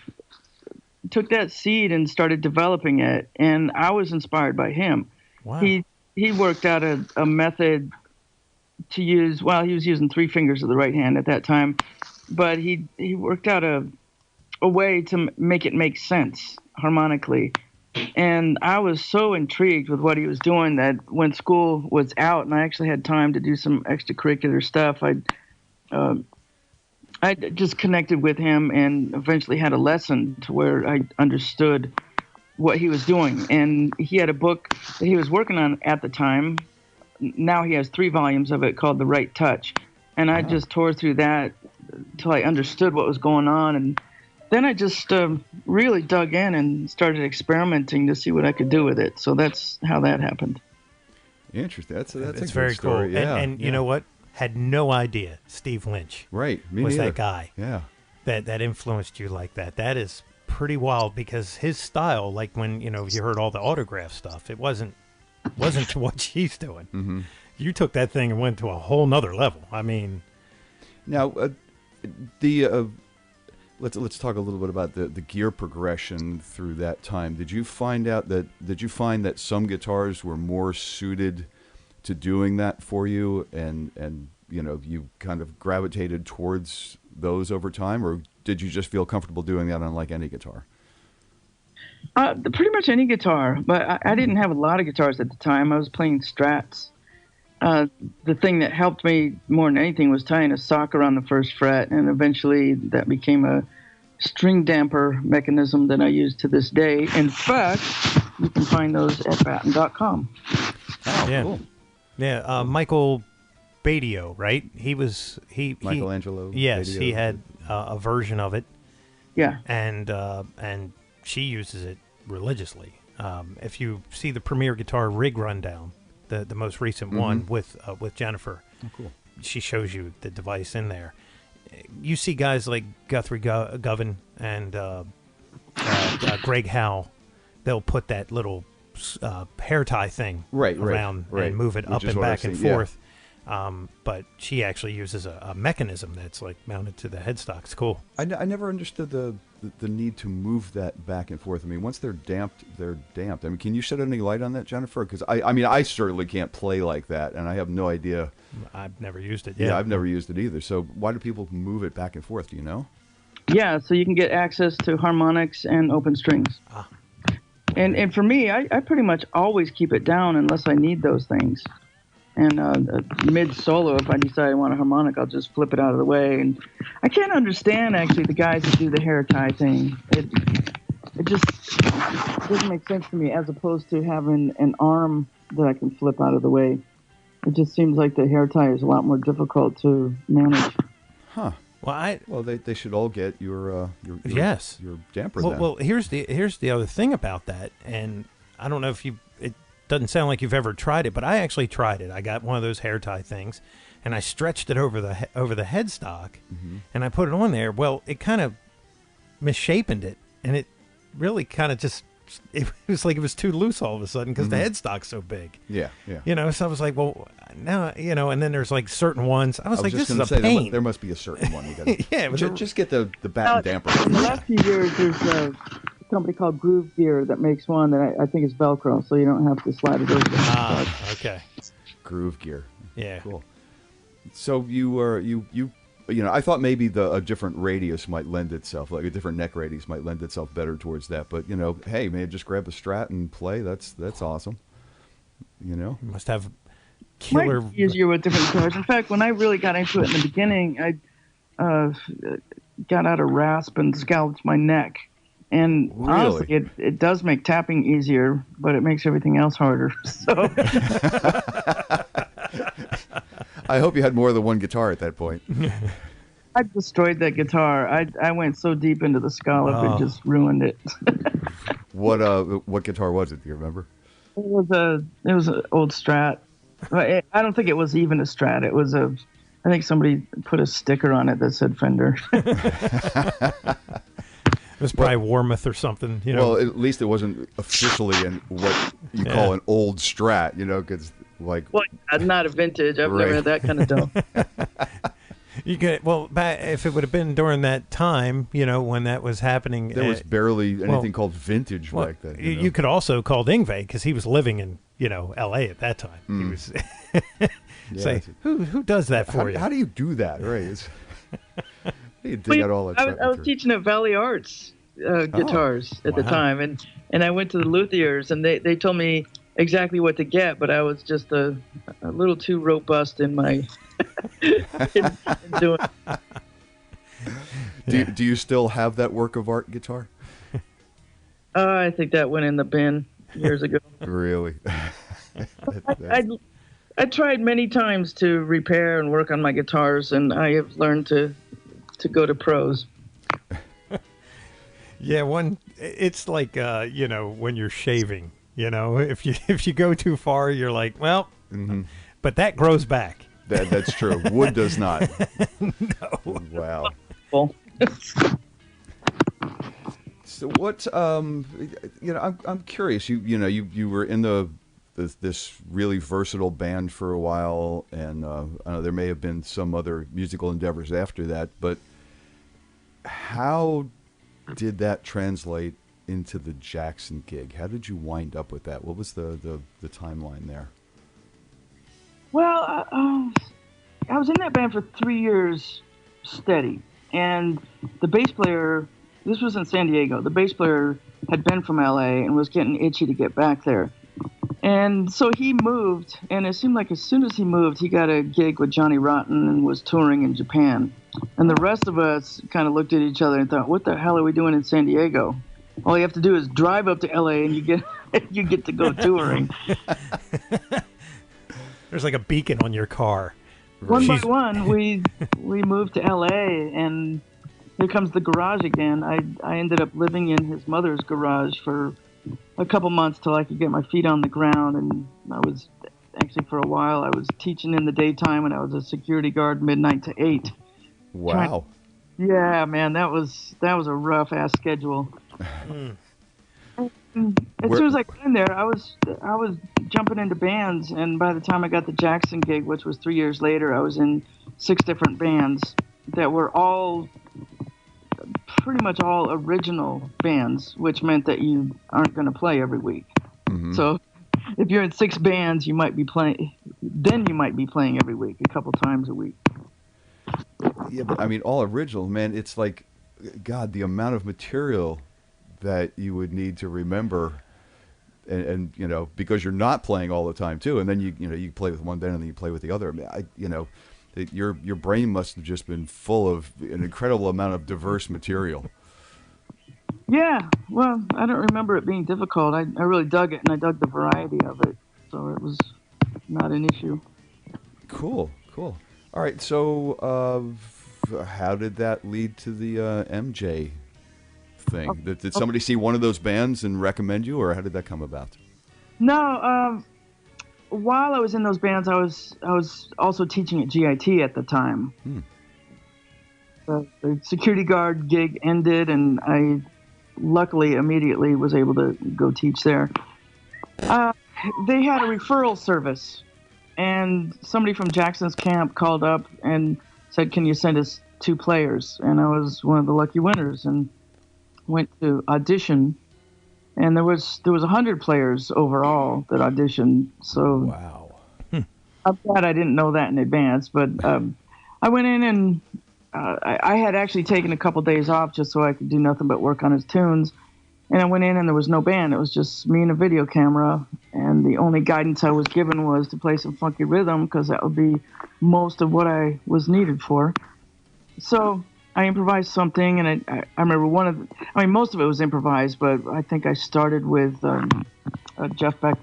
took that seed and started developing it. And I was inspired by him. Wow. He worked out a method to use, well, he was using 3 fingers of the right hand at that time, but he worked out a way to make it make sense harmonically. And I was so intrigued with what he was doing that when school was out and I actually had time to do some extracurricular stuff, I just connected with him and eventually had a lesson to where I understood what he was doing. And he had a book that he was working on at the time. Now he has 3 volumes of it called The Right Touch. And I just tore through that until I understood what was going on. And then I just really dug in and started experimenting to see what I could do with it. So that's how that happened. Interesting. That's a It's good very story. cool. Yeah, And you know what? Had no idea Steve Lynch right. Me was neither. that guy. Yeah. That influenced you like that. That is pretty wild because his style, like when, you know, you heard all the Autograph stuff, it wasn't to what she's doing. Mm-hmm. You took that thing and went to a whole nother level. I mean, now let's talk a little bit about the gear progression through that time. Did you find that some guitars were more suited to doing that for you, and you know, you kind of gravitated towards those over time, or did you just feel comfortable doing that on like any guitar? Pretty much any guitar, but I didn't have a lot of guitars at the time. I was playing Strats. The thing that helped me more than anything was tying a sock around the first fret, and eventually that became a string damper mechanism that I use to this day. In fact, you can find those at batten.com. Oh, yeah. Cool. Yeah, Michael Badio, right? Michelangelo. Yes, Badio. he had a version of it. Yeah. And she uses it religiously. If you see the Premier Guitar rig rundown, the most recent one with Jennifer, oh, cool. She shows you the device in there. You see guys like Guthrie Govan and Greg Howe. They'll put that little hair tie thing around and move it up and back and forth. But she actually uses a mechanism that's like mounted to the headstock. It's cool. I never understood the need to move that back and forth. I mean, once they're damped, they're damped. I mean, can you shed any light on that, Jennifer? Because I certainly can't play like that, and I have no idea. I've never used it. Yeah, I've never used it either. So why do people move it back and forth? Do you know? Yeah, so you can get access to harmonics and open strings. And for me, I pretty much always keep it down unless I need those things. And mid-solo, if I decide I want a harmonic, I'll just flip it out of the way. And I can't understand, actually, the guys that do the hair tie thing. it just doesn't make sense to me, as opposed to having an arm that I can flip out of the way. It just seems like the hair tie is a lot more difficult to manage. Huh. Well, they should all get your yes, your damper. Well, here's the other thing about that, and I don't know if it doesn't sound like you've ever tried it, but I actually tried it. I got one of those hair tie things, and I stretched it over the headstock, and I put it on there. Well, it kind of misshapened it, and it really kind of just. It was like it was too loose all of a sudden because the headstock's so big. Yeah. So I was like, well, now, and then there's like certain ones. I was like, this is a say, pain. There must be a certain one. You gotta, yeah, just get the bat and damper. In the last few years, there's a company called Groove Gear that makes one that I think is Velcro, so you don't have to slide it over. Okay. Groove Gear. Yeah. Cool. So I thought maybe a different radius might lend itself, like a different neck radius might lend itself better towards that. But hey, maybe just grab a Strat and play. That's awesome. You must have killer. Might be easier with different guitars. In fact, when I really got into it in the beginning, I got out a rasp and scalped my neck. And honestly, it does make tapping easier, but it makes everything else harder. So. I hope you had more than one guitar at that point. I destroyed that guitar. I went so deep into the scallop, it just ruined it. What guitar was it? Do you remember? It was an old Strat. I don't think it was even a Strat. It was I think somebody put a sticker on it that said Fender. It was probably Warmouth or something. Well, at least it wasn't officially what you call an old Strat. Because. Well, not a vintage. I've never had that kind of dough. You could if it would have been during that time, when that was happening, there was barely anything called vintage back then. You could also call Yngwie because he was living in L.A. at that time. He was say who does that for you? How do you do that? Right? How do you dig out all that? I was teaching at Valley Arts guitars at the time, and I went to the luthiers, and they told me exactly what to get, but I was just a little too robust in my in doing. Do you still have that work of art guitar? I think that went in the bin years ago. Really? I tried many times to repair and work on my guitars, and I have learned to go to pros. Yeah, it's like when you're shaving. If you go too far, you're like, well, but that grows back. That's true. Wood does not. No. Wow. Well. So what? I'm curious. You were in this really versatile band for a while, and I know there may have been some other musical endeavors after that. But how did that translate into the Jackson gig? How did you wind up with that? What was the timeline there? Well, I was in that band for 3 years steady, and the bass player, this was in San Diego, the bass player had been from LA and was getting itchy to get back there. And so he moved, and it seemed like as soon as he moved, he got a gig with Johnny Rotten and was touring in Japan. And the rest of us kind of looked at each other and thought, what the hell are we doing in San Diego? All you have to do is drive up to LA and you get to go touring. There's like a beacon on your car. One by one, we moved to LA, and here comes the garage again. I ended up living in his mother's garage for a couple months till I could get my feet on the ground, and I was actually for a while I was teaching in the daytime, and I was a security guard midnight to 8. Wow. Yeah, man, that was a rough ass schedule. As soon as I got in there, I was jumping into bands, and by the time I got the Jackson gig, which was 3 years later, I was in 6 different bands that were pretty much all original bands, which meant that you aren't going to play every week. Mm-hmm. So if you're in 6 bands, you might be playing every week, a couple times a week. Yeah, but I mean, all original, man. It's like, God, the amount of material that you would need to remember, and because you're not playing all the time too, and then you play with one band and then you play with the other. I mean, your brain must have just been full of an incredible amount of diverse material. Yeah, well, I don't remember it being difficult. I really dug it, and I dug the variety of it, so it was not an issue. Cool. All right, so how did that lead to the MJ thing? Did somebody see one of those bands and recommend you, or how did that come about? No, while I was in those bands, I was also teaching at GIT at the time. The security guard gig ended, and I luckily immediately was able to go teach there. They had a referral service, and somebody from Jackson's camp called up and said, "Can you send us 2 players?" And I was one of the lucky winners and went to audition. And there was 100 players overall that auditioned. So wow, I'm glad I didn't know that in advance. But I went in and I had actually taken a couple days off just so I could do nothing but work on his tunes. And I went in and there was no band. It was just me and a video camera. And the only guidance I was given was to play some funky rhythm because that would be most of what I was needed for. So I improvised something, and I remember most of it was improvised, but I think I started with Jeff Beck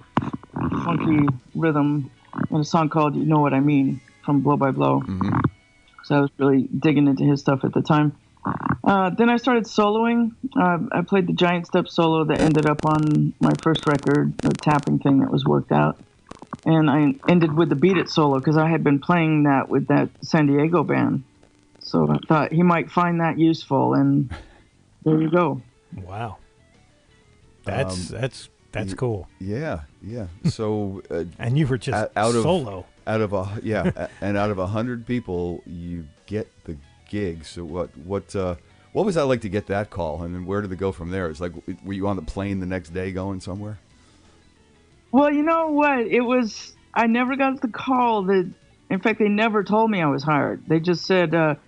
funky rhythm and a song called "You Know What I Mean" from Blow by Blow. So I was really digging into his stuff at the time. Then I started soloing. I played the giant step solo that ended up on my first record, the tapping thing that was worked out. And I ended with the Beat It solo because I had been playing that with that San Diego band. So I thought he might find that useful, and there you go. Wow, that's cool. Yeah. So and you were just solo out of 100 people, you get the gig. So what was that like to get that call, and then where did it go from there? It's like, were you on the plane the next day going somewhere? Well, you know what? It was. I never got the call. In fact, they never told me I was hired. They just said.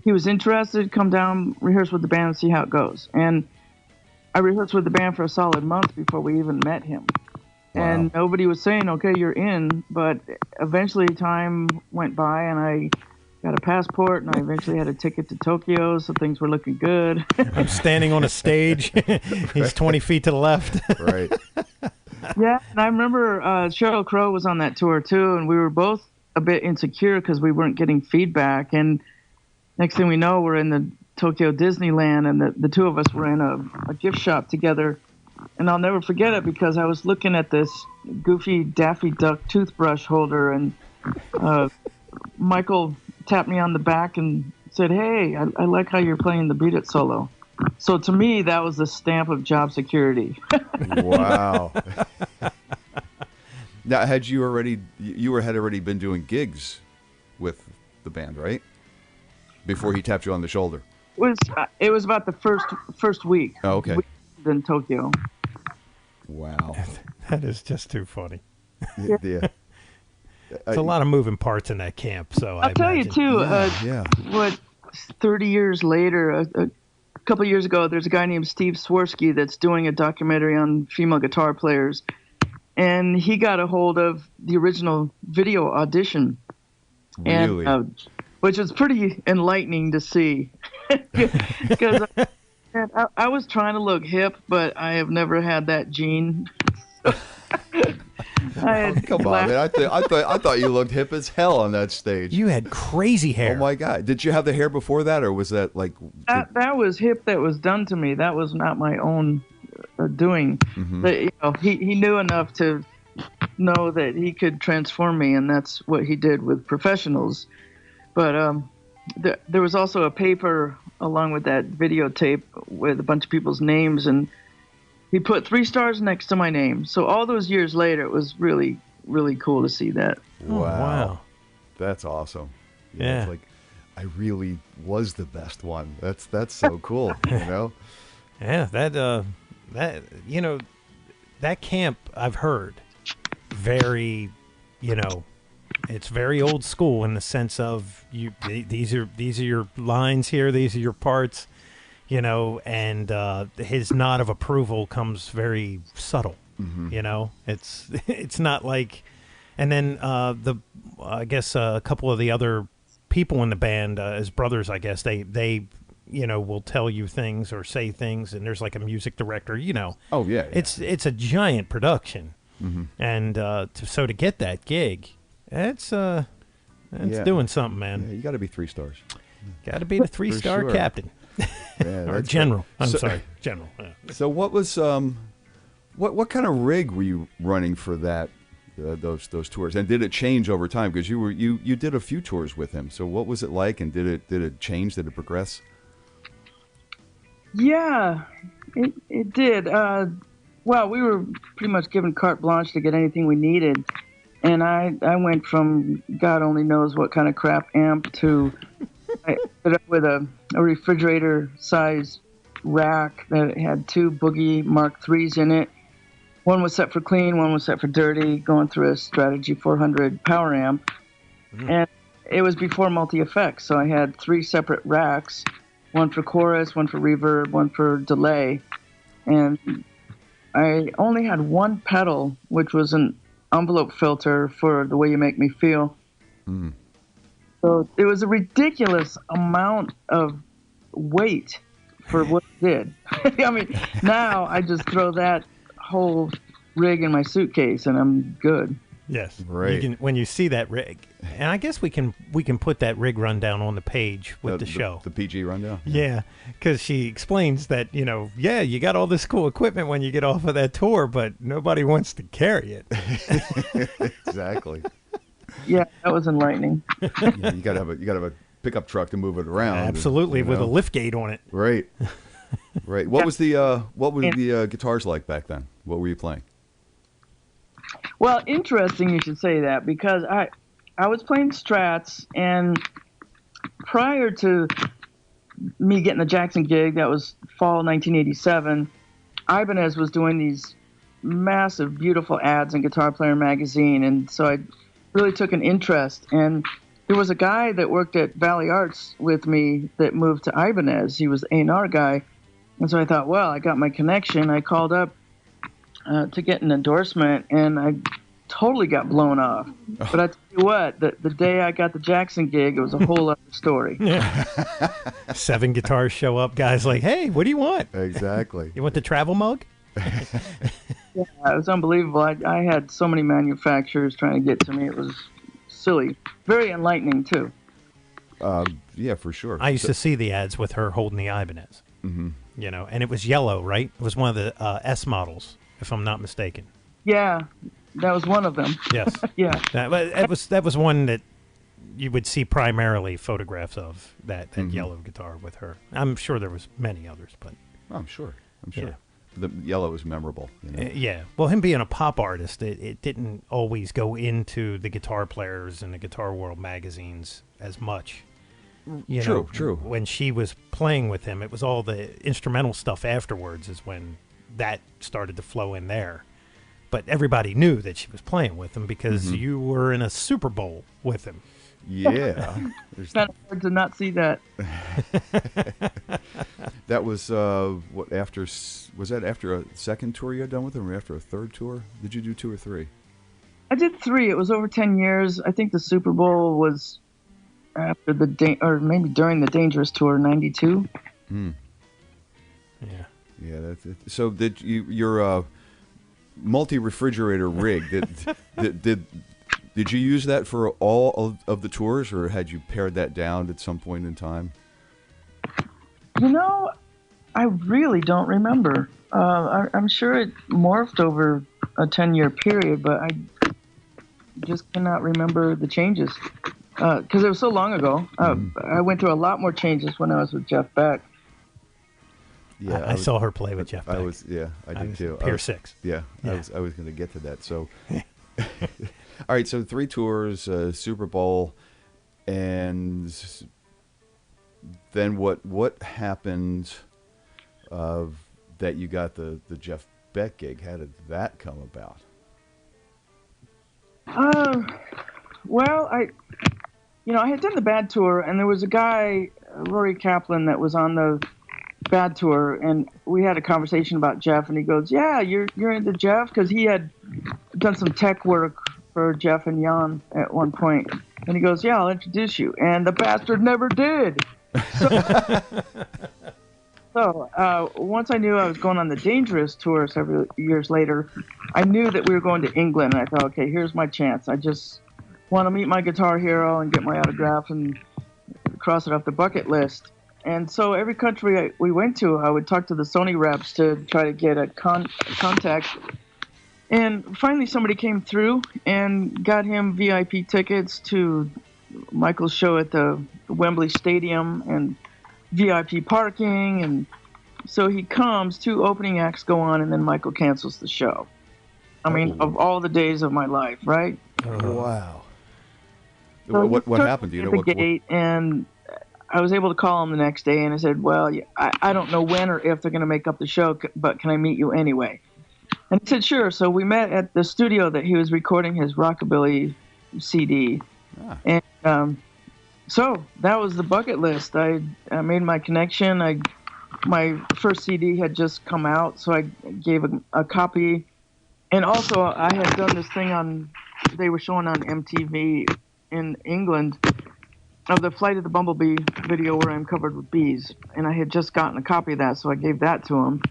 He was interested, come down, rehearse with the band, and see how it goes. And I rehearsed with the band for a solid month before we even met him. Wow. And nobody was saying, okay, you're in. But eventually time went by, and I got a passport, and I eventually had a ticket to Tokyo, so things were looking good. I'm standing on a stage. He's 20 feet to the left. Right. Yeah, and I remember Sheryl Crow was on that tour, too, and we were both a bit insecure because we weren't getting feedback. And next thing we know, we're in the Tokyo Disneyland, and the two of us were in a gift shop together. And I'll never forget it because I was looking at this goofy Daffy Duck toothbrush holder, and Michael tapped me on the back and said, "Hey, I like how you're playing the Beat It solo." So to me, that was the stamp of job security. Wow. Now, had you already been doing gigs with the band, right? Before he tapped you on the shoulder. It was about the first week. Oh, okay. In Tokyo. Wow. That is just too funny. Yeah. It's a lot of moving parts in that camp. So I'll tell you too. What 30 years later, a couple of years ago, there's a guy named Steve Swirsky that's doing a documentary on female guitar players, and he got a hold of the original video audition. Really? And, which is pretty enlightening to see, because I was trying to look hip, but I have never had that gene. Come on, man! I thought you looked hip as hell on that stage. You had crazy hair. Oh my God! Did you have the hair before that, or was that like that was hip? That was done to me. That was not my own doing. Mm-hmm. But, he knew enough to know that he could transform me, and that's what he did with professionals. But there was also a paper along with that videotape with a bunch of people's names, and he put 3 stars next to my name. So all those years later, it was really, really cool to see that. Wow. That's awesome. Yeah. It's like, I really was the best one. That's so cool, you know? Yeah, that camp, I've heard, very, it's very old school in the sense of these are your lines here, these are your parts, and his nod of approval comes very subtle. Mm-hmm. It's not like, and then I guess a couple of the other people in the band, his brothers, I guess they will tell you things or say things, and there's like a music director, Oh, yeah. It's a giant production. Mm-hmm. And so to get that gig, that's doing something, man. Yeah, you got to be 3 stars. Got to be the 3-star sure. captain. Yeah, or general. I'm sorry, general. Yeah. So what was what kind of rig were you running for that those tours? And did it change over time? Because you did a few tours with him. So what was it like? And did it change? Did it progress? Yeah, it did. Well, we were pretty much given carte blanche to get anything we needed. And I went from God only knows what kind of crap amp to I ended up with a refrigerator-sized rack that had 2 Boogie Mark IIIs in it. One was set for clean, one was set for dirty, going through a Strategy 400 power amp. And it was before multi-effects, so I had 3 separate racks, one for chorus, one for reverb, one for delay. And I only had 1 pedal, which was an envelope filter for The Way You Make Me Feel. Mm. So it was a ridiculous amount of weight for what it did. I mean, now I just throw that whole rig in my suitcase and I'm good. Yes, right. When you see that rig, and I guess we can put that rig rundown on the page with the show. The PG rundown? Yeah, because she explains that, you got all this cool equipment when you get off of that tour, but nobody wants to carry it. Exactly. Yeah, that was enlightening. Yeah, you gotta have a pickup truck to move it around. Absolutely, with a lift gate on it. Right. Right. What was the guitars like back then? What were you playing? Well, interesting you should say that, because I was playing Strats, and prior to me getting the Jackson gig, that was fall 1987, Ibanez was doing these massive, beautiful ads in Guitar Player magazine, and so I really took an interest. And there was a guy that worked at Valley Arts with me that moved to Ibanez. He was the A&R guy, and so I thought, well, I got my connection. I called up to get an endorsement, and I totally got blown off. But I tell you what, the day I got the Jackson gig, it was a whole other story. Yeah. 7 guitars show up, guys like, hey, what do you want? Exactly. You want the travel mug? Yeah, it was unbelievable. I had so many manufacturers trying to get to me. It was silly. Very enlightening, too. Yeah, for sure. I used to see the ads with her holding the Ibanez. Mm-hmm. And it was yellow, right? It was one of the S models, if I'm not mistaken. Yeah, that was one of them. Yes. Yeah. That was one that you would see primarily photographs of, that yellow guitar with her. I'm sure there was many others, but I'm sure. Yeah. The yellow is memorable. Yeah. Well, him being a pop artist, it didn't always go into the Guitar Players and the Guitar World magazines as much. True. When she was playing with him, it was all the instrumental stuff afterwards is when that started to flow in there. But everybody knew that she was playing with him because you were in a Super Bowl with him. Yeah. It's kind of hard to not see that. That was was that after a second tour you had done with him, or after a third tour? Did you do 2 or 3? I did 3. It was over 10 years. I think the Super Bowl was after or maybe during the Dangerous Tour, 92. Mm. Yeah. Yeah, that's it. So did your multi-refrigerator rig, did you use that for all of the tours, or had you pared that down at some point in time? I really don't remember. I'm sure it morphed over a 10-year period, but I just cannot remember the changes because it was so long ago. I went through a lot more changes when I was with Jeff Beck. Yeah, I saw her play with Jeff Beck. I did too. Pier 6. Yeah, I was going to get to that. So, all right. So 3 tours, Super Bowl, and then what happened? That you got the Jeff Beck gig. How did that come about? Well, I had done the Bad Tour, and there was a guy, Rory Kaplan, that was on the Bad Tour, and we had a conversation about Jeff, and he goes, "Yeah, you're into Jeff," because he had done some tech work for Jeff and Jan at one point, and he goes, "Yeah, I'll introduce you," and the bastard never did. So once I knew I was going on the Dangerous tour several years later, I knew that we were going to England, and I thought, okay, here's my chance. I just want to meet my guitar hero and get my autograph and cross it off the bucket list. And so every country we went to, I would talk to the Sony reps to try to get a contact. And finally somebody came through and got him VIP tickets to Michael's show at the Wembley Stadium and VIP parking. And so he comes, 2 opening acts go on, and then Michael cancels the show. I mean, of all the days of my life, right? Wow. So What happened? Do you know what? Gate, and I was able to call him the next day, and I said, well, I don't know when or if they're going to make up the show, but can I meet you anyway? And he said, sure. So we met at the studio that he was recording his Rockabilly CD. And so that was the bucket list. I made my connection. My first CD had just come out, so I gave a copy. And also, I had done this thing they were showing on MTV in England, of the Flight of the Bumblebee video where I'm covered with bees. And I had just gotten a copy of that, so I gave that to him.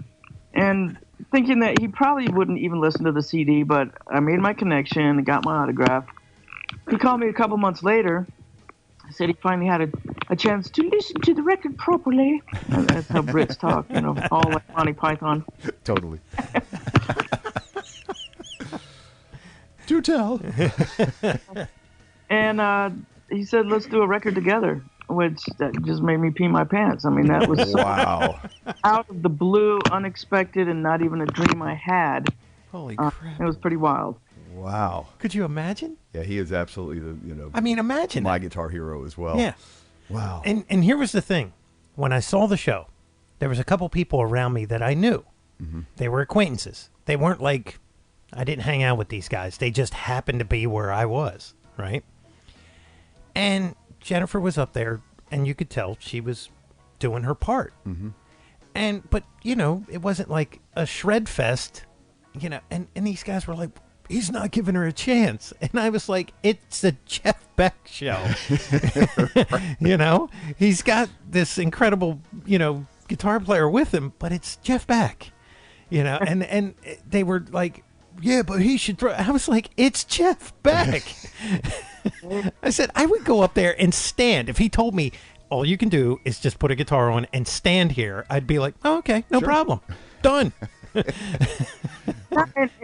And thinking that he probably wouldn't even listen to the CD, but I made my connection and got my autograph. He called me a couple months later. He said he finally had a chance to listen to the record properly. And that's how Brits talk, all like Monty Python. Totally. Do tell. And he said, let's do a record together, which that just made me pee my pants. I mean, that was wow. Out of the blue, unexpected, and not even a dream I had. Holy crap. It was pretty wild. Wow. Could you imagine? Yeah, he is absolutely I mean, imagine my guitar hero as well. Yeah. Wow. And here was the thing. When I saw the show, there was a couple people around me that I knew. Mm-hmm. They were acquaintances. They weren't like, I didn't hang out with these guys. They just happened to be where I was, right? And Jennifer was up there, and you could tell she was doing her part. Mm-hmm. But it wasn't like a shred fest, and these guys were like, he's not giving her a chance. And I was like, it's a Jeff Beck show. He's got this incredible, guitar player with him, but it's Jeff Beck, and they were like, yeah, but he should throw. I was like, it's Jeff Beck. I said, I would go up there and stand. If he told me all you can do is just put a guitar on and stand here, I'd be like, oh, okay, no problem. Done.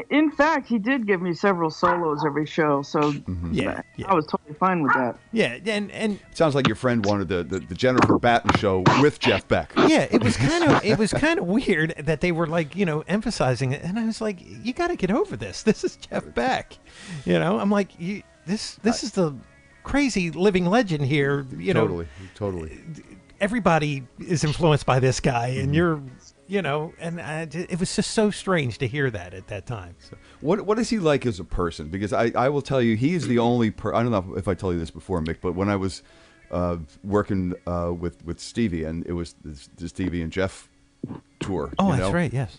In fact, he did give me several solos every show, so yeah. I was totally fine with that. Yeah, and it sounds like your friend wanted the Jennifer Batten show with Jeff Beck. Yeah, it was kind of weird that they were like, emphasizing it, and I was like, you got to get over this. This is Jeff Beck. I'm like, this is the crazy living legend here. Totally. Everybody is influenced by this guy, and you're. It was just so strange to hear that at that time. So what is he like as a person? Because I will tell you, he's the only I don't know if I told you this before, Mick, but when I was working with Stevie, and it was the Stevie and Jeff tour. Oh, that's right, yes.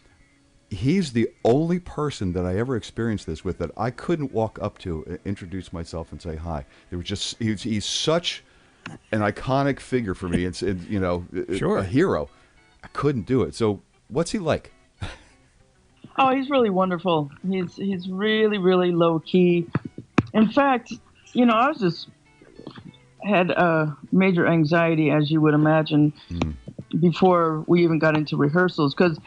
He's the only person that I ever experienced this with that I couldn't walk up to, introduce myself, and say hi. There was just he's such an iconic figure for me. It's sure. A hero. I couldn't do it. So what's he like? Oh, he's really wonderful. He's really, really low key. In fact, I was just had major anxiety, as you would imagine, before we even got into rehearsals, because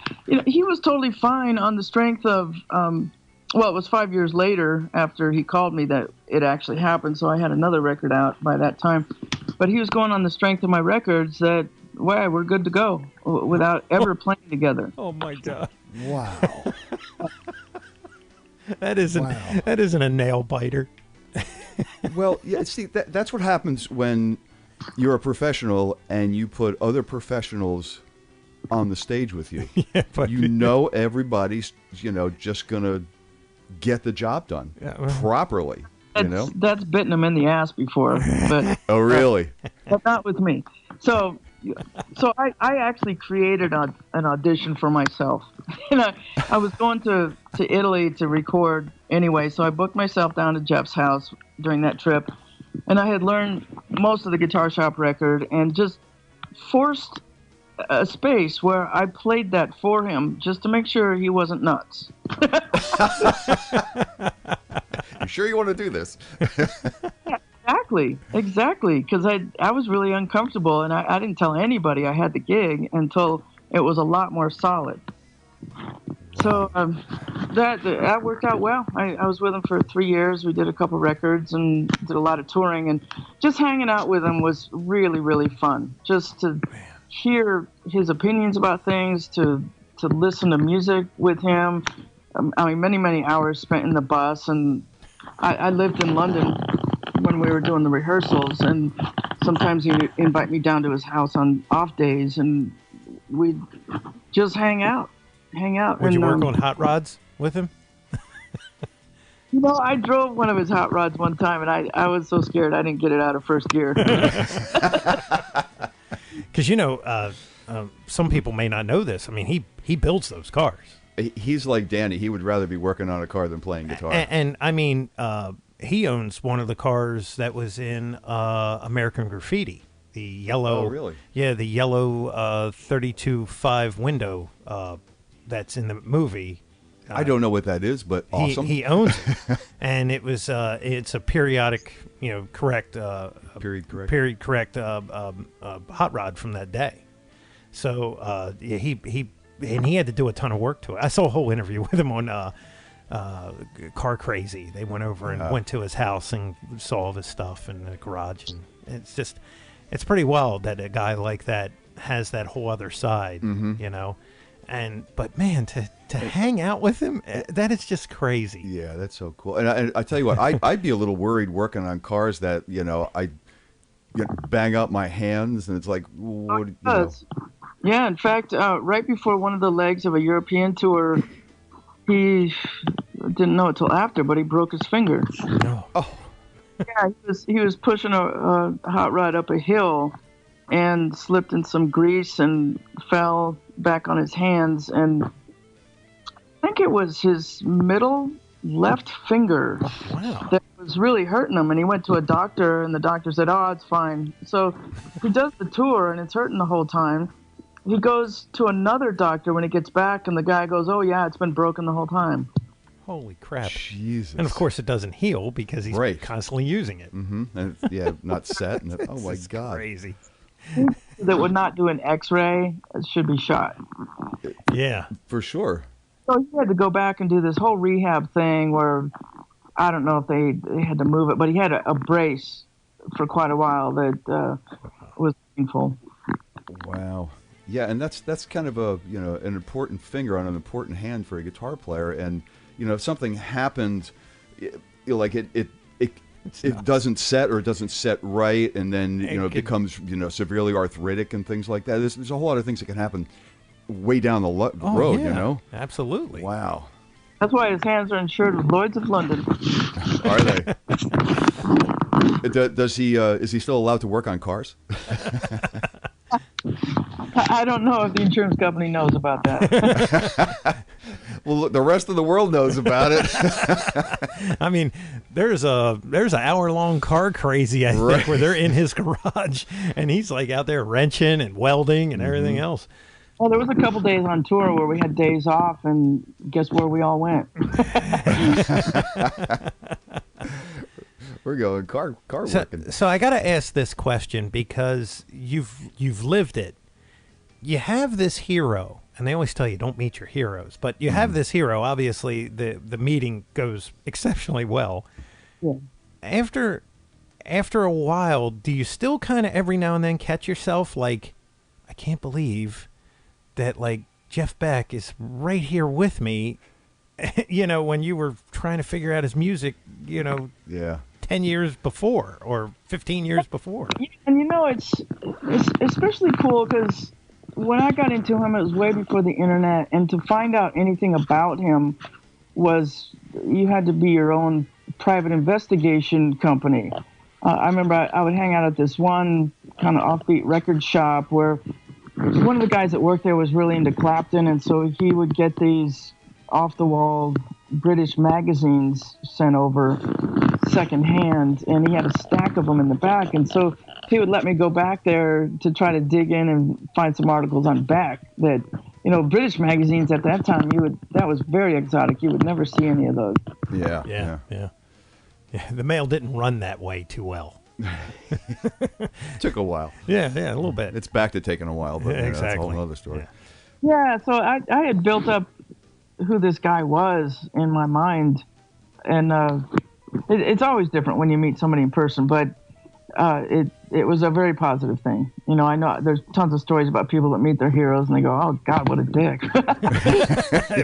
he was totally fine on the strength of it was 5 years later after he called me that it actually happened, so I had another record out by that time. But he was going on the strength of my records that, wow, we're good to go without ever playing together. Oh my God! Wow, that isn't a nail biter. Well, yeah. See, that's what happens when you're a professional and you put other professionals on the stage with you. Yeah, but everybody's just gonna get the job done properly. That's bitten him in the ass before, but oh really? But not with me. So I actually created an audition for myself. I was going to Italy to record anyway, so I booked myself down to Jeff's house during that trip, and I had learned most of the Guitar Shop record and just forced a space where I played that for him just to make sure he wasn't nuts. You sure you want to do this? Exactly. Because I was really uncomfortable, and I didn't tell anybody I had the gig until it was a lot more solid. So that worked out well. I was with him for 3 years. We did a couple records and did a lot of touring, and just hanging out with him was really, really fun. Just to hear his opinions about things, to listen to music with him. I mean, many, many hours spent in the bus, and I lived in London when we were doing the rehearsals, and sometimes he'd invite me down to his house on off days, and we'd just hang out. Would you work on hot rods with him? I drove one of his hot rods one time, and I was so scared I didn't get it out of first gear. Because, some people may not know this. I mean, he builds those cars. He's like Danny. He would rather be working on a car than playing guitar. And I mean, he owns one of the cars that was in American Graffiti. The yellow. Oh, really? Yeah, the yellow 32.5 window that's in the movie. I don't know what that is, but awesome. He owns it, and it was it's a periodic, correct period correct hot rod from that day. So he had to do a ton of work to it. I saw a whole interview with him on Car Crazy. They went over and went to his house and saw all this stuff in the garage, and it's pretty wild that a guy like that has that whole other side, But man, to hang out with him, that is just crazy. Yeah, that's so cool. And I tell you what, I'd be a little worried working on cars that I bang up my hands, and it's like, what? Yeah, in fact, right before one of the legs of a European tour, he didn't know it till after, but he broke his finger. No. Oh. Yeah, he was pushing a hot rod up a hill and slipped in some grease and fell back on his hands, and I think it was his middle left finger that was really hurting him, and he went to a doctor, and the doctor said, "Oh, it's fine." So he does the tour, and it's hurting the whole time. He goes to another doctor when he gets back, and the guy goes, "Oh, yeah, it's been broken the whole time." Holy crap. Jesus. And of course it doesn't heal because he's constantly using it. Mm-hmm. And not set. And oh my God. Crazy. That would not do an x-ray should be shot. Yeah. For sure. So he had to go back and do this whole rehab thing where, I don't know if they had to move it, but he had a brace for quite a while that was painful. Wow. Yeah, and that's kind of an important finger on an important hand for a guitar player. And if something happened, it doesn't set, or it doesn't set right, and then it becomes severely arthritic and things like that. There's a whole lot of things that can happen way down the road. Yeah, absolutely. Wow. That's why his hands are insured with Lloyd's of London. Are they? Does he? Is he still allowed to work on cars? I don't know if the insurance company knows about that. Well, look, the rest of the world knows about it. I mean, there's an hour-long Car Crazy, I think, where they're in his garage, and he's like out there wrenching and welding and everything else. Well, there was a couple days on tour where we had days off, and guess where we all went? We're going car working. So I got to ask this question because you've lived it. You have this hero, and they always tell you don't meet your heroes, but you have this hero. Obviously, the meeting goes exceptionally well. Yeah. After a while, do you still kind of every now and then catch yourself like, I can't believe that like Jeff Beck is right here with me, when you were trying to figure out his music, 10 years before or 15 years before. And it's especially cool because when I got into him, it was way before the internet, and to find out anything about him was you had to be your own private investigation company. I remember I would hang out at this one kind of offbeat record shop where one of the guys that worked there was really into Clapton, and so he would get these off-the-wall British magazines sent over secondhand, and he had a stack of them in the back. And so he would let me go back there to try to dig in and find some articles on Beck that, British magazines at that time, that was very exotic. You would never see any of those. Yeah. The mail didn't run that way too well. Took a while. Yeah, a little bit. It's back to taking a while, but exactly. that's a whole other story. Yeah, so I had built up who this guy was in my mind, and it's always different when you meet somebody in person, but it was a very positive thing. I know there's tons of stories about people that meet their heroes and they go, "Oh God, what a dick."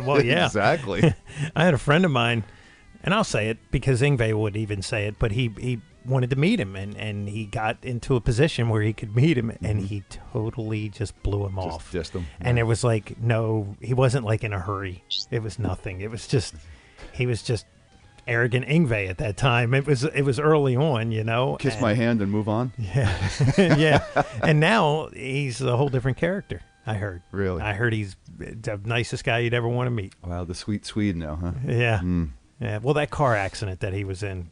Well, yeah, exactly. I had a friend of mine, and I'll say it because Yngve would even say it, but he wanted to meet him, and he got into a position where he could meet him, and he totally just blew him off. Just him. And it was like, no, he wasn't like in a hurry. It was nothing. It was just, he was just arrogant Yngve at that time. It was early on, Kiss my hand and move on. Yeah. Yeah. And now he's a whole different character, I heard. Really? I heard he's the nicest guy you'd ever want to meet. Wow, the sweet Swede now, huh? Yeah. Yeah. Well, that car accident that he was in,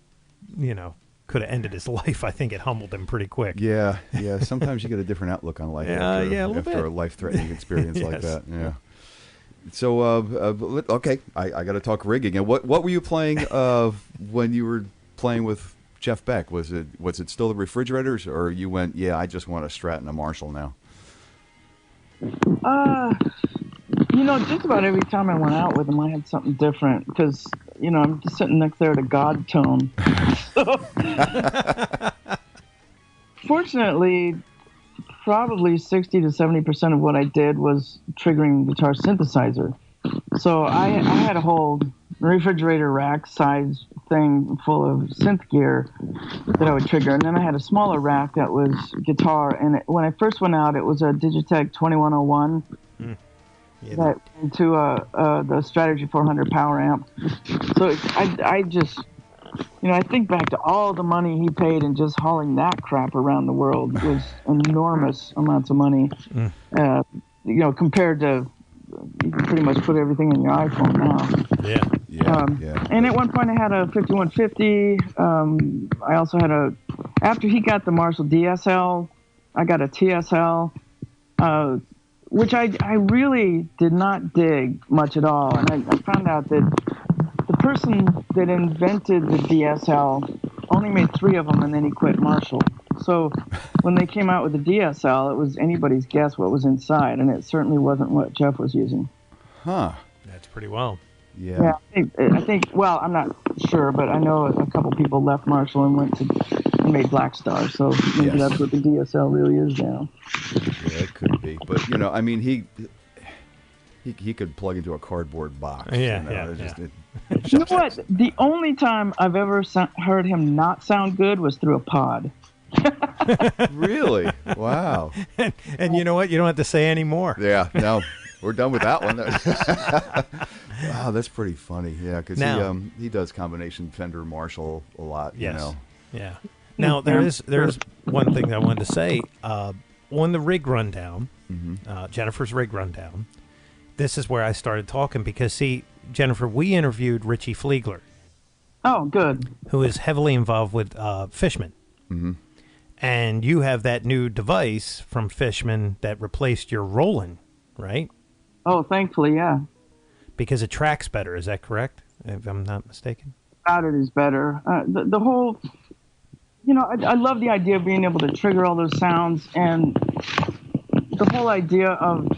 could have ended his life. I think it humbled him pretty quick. Yeah. Sometimes you get a different outlook on life after a life-threatening experience like that. Yeah. So, okay, I got to talk rigging. And what were you playing when you were playing with Jeff Beck? Was it still the refrigerators, or you went, I just want a Strat and a Marshall now? Just about every time I went out with him, I had something different because, I'm just sitting next there at a God tone. So, fortunately, probably 60 to 70% of what I did was triggering guitar synthesizer. So I had a whole refrigerator rack size thing full of synth gear that I would trigger. And then I had a smaller rack that was guitar. And when I first went out, it was a Digitech 2101. That into the Strategy 400 power amp. So I just, I think back to all the money he paid in just hauling that crap around the world. It was enormous amounts of money. Compared to, you can pretty much put everything in your iPhone now. And at one point I had a 5150. I also had after he got the Marshall DSL, I got a TSL. Which I really did not dig much at all. And I found out that the person that invented the DSL only made 3 of them, and then he quit Marshall. So when they came out with the DSL, it was anybody's guess what was inside, and it certainly wasn't what Jeff was using. Huh. That's pretty well. Yeah. I think, well, I'm not sure, but I know a couple people left Marshall and went to made Black Star, so maybe that's what the DSL really is now. Yeah, it could be, but I mean, he could plug into a cardboard box. You know what? The only time I've ever heard him not sound good was through a pod. Really? Wow. And you know what? You don't have to say any more. Yeah, no, we're done with that one. Wow, that's pretty funny. Yeah, because he does combination Fender Marshall a lot. Yes. Yeah. Now there's one thing I wanted to say on the rig rundown, Jennifer's rig rundown. This is where I started talking because, see, Jennifer, we interviewed Richie Fliegler. Oh, good. Who is heavily involved with Fishman. Mm-hmm. And you have that new device from Fishman that replaced your Roland, right? Oh, thankfully, yeah. Because it tracks better, is that correct? If I'm not mistaken. About it is better. The whole, I love the idea of being able to trigger all those sounds, and the whole idea of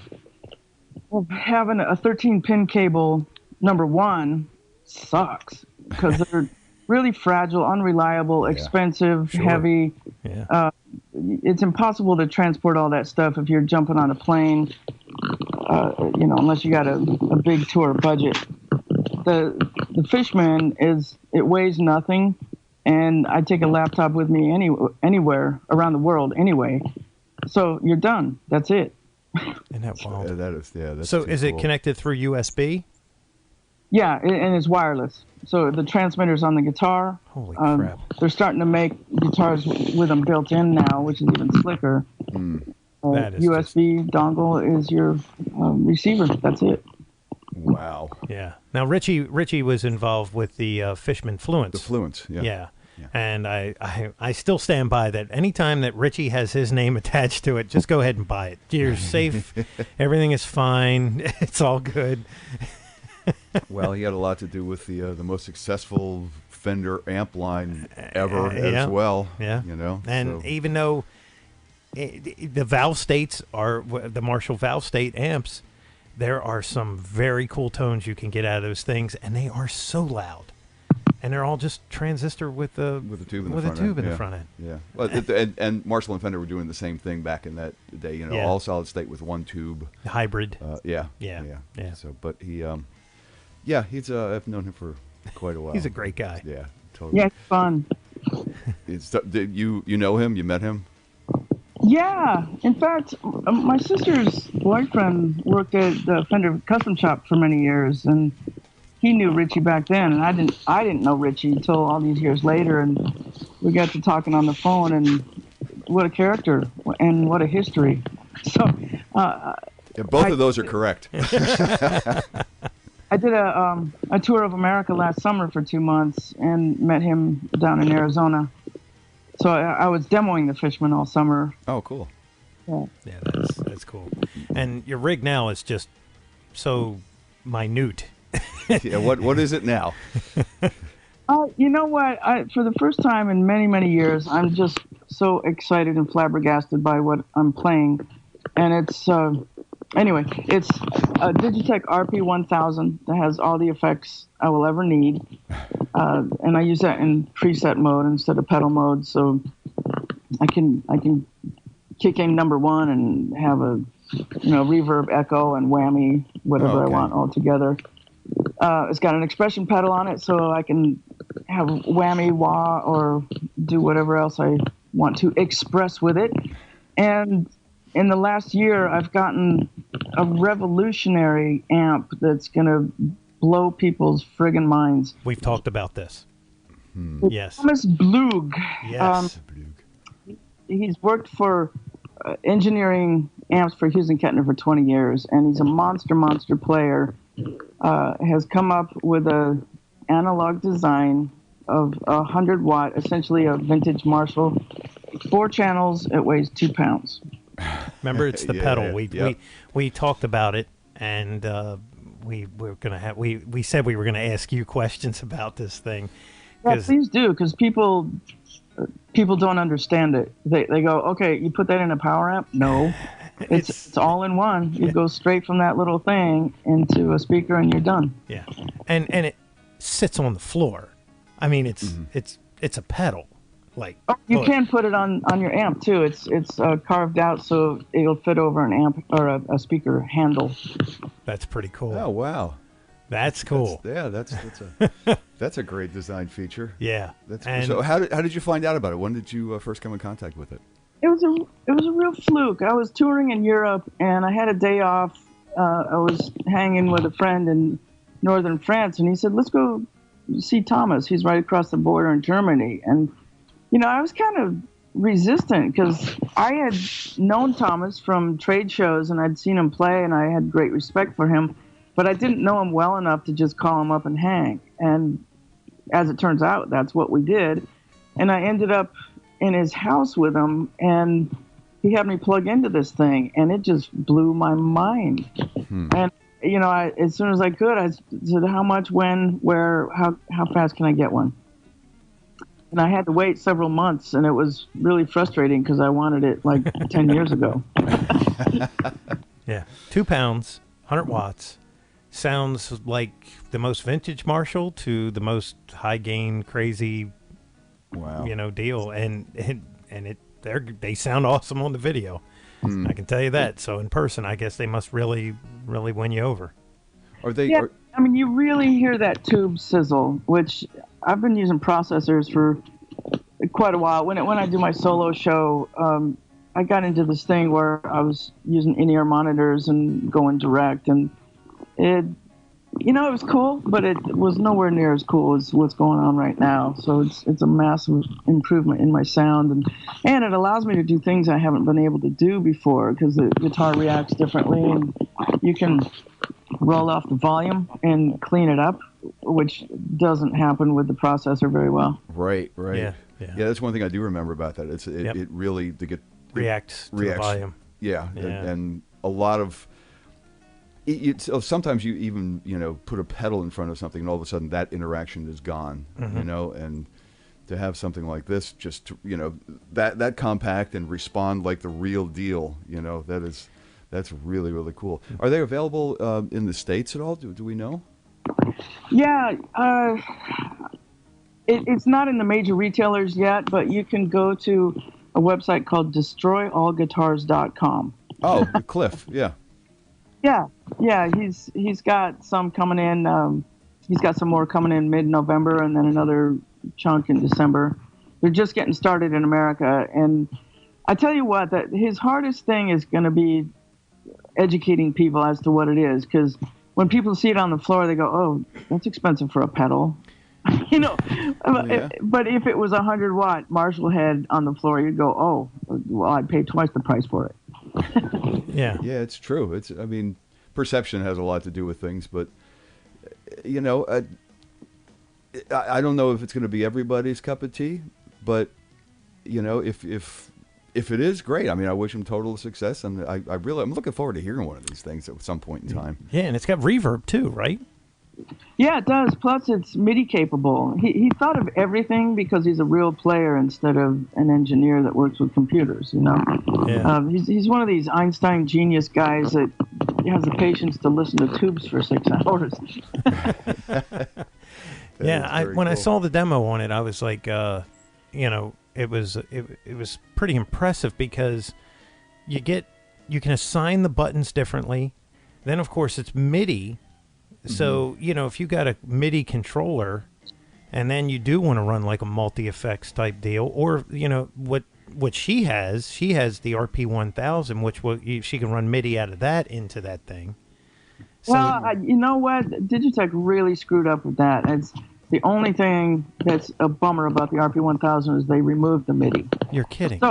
having a 13-pin cable, number one, sucks because they're really fragile, unreliable, expensive, heavy. Yeah. It's impossible to transport all that stuff if you're jumping on a plane, unless you got a big tour budget. The Fishman it weighs nothing, and I take a laptop with me anywhere around the world anyway. So you're done. That's it. Isn't that wild? That's so is it connected through USB? Yeah, and it's wireless. So the transmitter's on the guitar. Holy crap. They're starting to make guitars with them built in now, which is even slicker. That is USB dongle is your receiver. That's it. Wow. Yeah. Now, Richie was involved with the Fishman Fluence. The Fluence, yeah. Yeah. And I still stand by that. Anytime that Richie has his name attached to it, just go ahead and buy it. You're safe. Everything is fine. It's all good. Well, he had a lot to do with the most successful Fender amp line ever as well. Yeah. You know, and even though the valve states are the Marshall valve state amps, there are some very cool tones you can get out of those things, and they are so loud. And they're all just transistor with a tube in the front end. Yeah. Well, and Marshall and Fender were doing the same thing back in that day. You know, all solid state with one tube. Hybrid. Yeah. So, but he, he's I've known him for quite a while. He's a great guy. Yeah, totally. Yeah, it's fun. Did you know him? You met him? Yeah. In fact, my sister's boyfriend worked at the Fender Custom Shop for many years, and he knew Richie back then, and I didn't know Richie until all these years later, and we got to talking on the phone, and what a character and what a history. So, both of those are correct. I did a tour of America last summer for 2 months and met him down in Arizona. So I was demoing the Fishman all summer. Oh, cool. Yeah, that's cool. And your rig now is just so minute. Yeah, what is it now? You know what? For the first time in many, many years, I'm just so excited and flabbergasted by what I'm playing. And it's, anyway, it's a Digitech RP1000 that has all the effects I will ever need. And I use that in preset mode instead of pedal mode, so I can kick in number one and have a reverb, echo, and whammy, whatever I want all together. It's got an expression pedal on it, so I can have whammy, wah, or do whatever else I want to express with it. And in the last year, I've gotten a revolutionary amp that's going to blow people's friggin' minds. We've talked about this. Yes. Thomas Blug. Yes. He's worked for engineering amps for Hughes and Kettner for 20 years, and he's a monster player. Has come up with a analog design of 100-watt, essentially a vintage Marshall, 4 channels. It weighs 2 pounds. Remember, it's the pedal. Yeah. We talked about it, and we said we were gonna ask you questions about this thing. Yeah, please do, because people don't understand it. They go, okay, you put that in a power amp? No. It's all in one. You go straight from that little thing into a speaker and you're done. Yeah. And it sits on the floor. I mean, it's a pedal. You can put it on your amp too. It's carved out so it'll fit over an amp or a speaker handle. That's pretty cool. Oh, wow. That's cool. That's a great design feature. Yeah. That's cool. So how did you find out about it? When did you first come in contact with it? It was a real fluke. I was touring in Europe, and I had a day off. I was hanging with a friend in northern France, and he said, "Let's go see Thomas. He's right across the border in Germany." And I was kind of resistant because I had known Thomas from trade shows, and I'd seen him play, and I had great respect for him, but I didn't know him well enough to just call him up and hang. And as it turns out, that's what we did. And I ended up in his house with him, and he had me plug into this thing, and it just blew my mind. And as soon as I could, I said, how much, when, where, how fast can I get one? And I had to wait several months, and it was really frustrating because I wanted it like 10 years ago. Yeah, 2 pounds, 100 watts. Sounds like the most vintage Marshall to the most high gain, crazy, deal, and they sound awesome on the video. I can tell you that. So in person, I guess they must really win you over. Are they? Yeah, I mean, you really hear that tube sizzle, which I've been using processors for quite a while. When I do my solo show, I got into this thing where I was using in-ear monitors and going direct, and it was cool, but it was nowhere near as cool as what's going on right now. So it's a massive improvement in my sound, and it allows me to do things I haven't been able to do before because the guitar reacts differently, and you can roll off the volume and clean it up which doesn't happen with the processor very well. Right. Yeah. Yeah, that's one thing I do remember about that. It really reacts to the volume. Yeah. And a lot of so sometimes you even put a pedal in front of something and all of a sudden that interaction is gone. And to have something like this, just that compact and respond like the real deal, that's really, really cool. Are they available in the States at all? Do we know? Yeah, it's not in the major retailers yet, but you can go to a website called destroyallguitars.com. Oh, Cliff, yeah. Yeah, he's got some coming in. He's got some more coming in mid-November and then another chunk in December. They're just getting started in America. And I tell you what, that his hardest thing is going to be educating people as to what it is, because when people see it on the floor, they go, "Oh, that's expensive for a pedal." But if it was a 100-watt Marshall head on the floor, you'd go, "Oh, well, I'd pay twice the price for it." Yeah, it's true. Perception has a lot to do with things, but I don't know if it's going to be everybody's cup of tea, but if it is, great. I mean, I wish him total success, and I'm looking forward to hearing one of these things at some point in time. Yeah, and it's got reverb too, right? Yeah, it does. Plus, it's MIDI capable. He thought of everything because he's a real player instead of an engineer that works with computers. Yeah. He's one of these Einstein genius guys that has the patience to listen to tubes for 6 hours. Yeah, when I saw the demo on it, I was like, it was pretty impressive because you can assign the buttons differently. Then, of course, it's MIDI. So, if you got a MIDI controller and then you do want to run like a multi-effects type deal, or, what she has the RP1000, which she can run MIDI out of that into that thing. So, well, you know what? Digitech really screwed up with that. It's the only thing that's a bummer about the RP1000 is they removed the MIDI. You're kidding.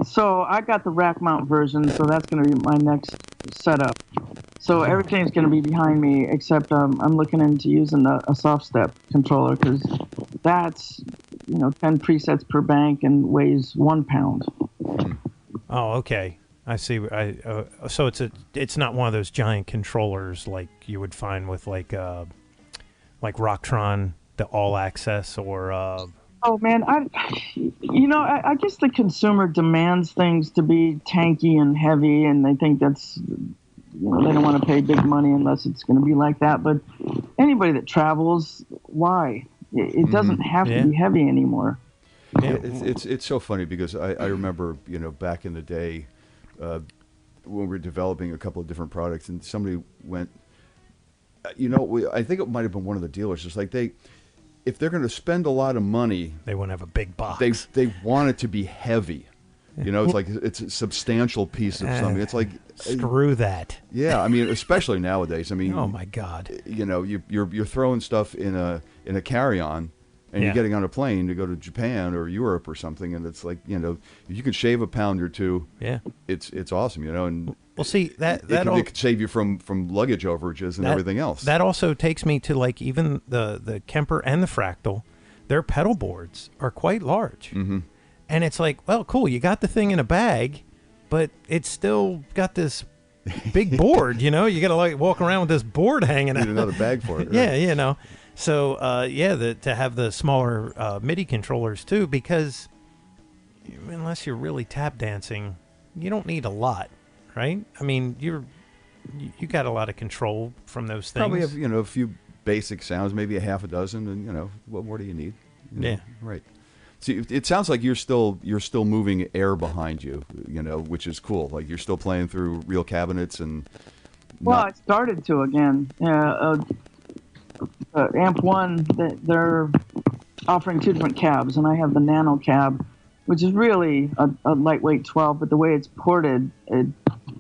So I got the rack mount version, so that's going to be my next setup. So everything's going to be behind me, except I'm looking into using a soft step controller because that's 10 presets per bank and weighs 1 pound. Oh, okay. I see. So it's not one of those giant controllers like you would find with like Rocktron, the All Access, or. Oh man, I guess the consumer demands things to be tanky and heavy, and they think that's they don't want to pay big money unless it's going to be like that. But anybody that travels, why? It doesn't have to be heavy anymore. Yeah. It's so funny because I remember back in the day when we were developing a couple of different products, and somebody went, I think it might have been one of the dealers, just like if they're going to spend a lot of money, they want to have a big box. They want it to be heavy. It's like it's a substantial piece of something. It's like screw that. Yeah, I mean, especially nowadays. I mean, oh my God. You're throwing stuff in a carry-on, and you're getting on a plane to go to Japan or Europe or something, and it's like if you can shave a pound or two. Yeah, it's awesome. And well, see that it could save you from luggage overages and everything else. That also takes me to like even the Kemper and the Fractal, their pedal boards are quite large. Mm-hmm. And it's like, well, cool, you got the thing in a bag, but it's still got this big board, you got to like walk around with this board hanging out. Need another bag for it. Right? Yeah, So, to have the smaller MIDI controllers too, because unless you're really tap dancing, you don't need a lot, right? I mean, you got a lot of control from those things. Probably have, a few basic sounds, maybe a half a dozen, and, what more do you need? Yeah. Right. See, it sounds like you're still moving air behind you, which is cool. Like you're still playing through real cabinets and. Well, I started to again. Amp One, they're offering 2 different cabs, and I have the Nano cab, which is really a lightweight 12. But the way it's ported,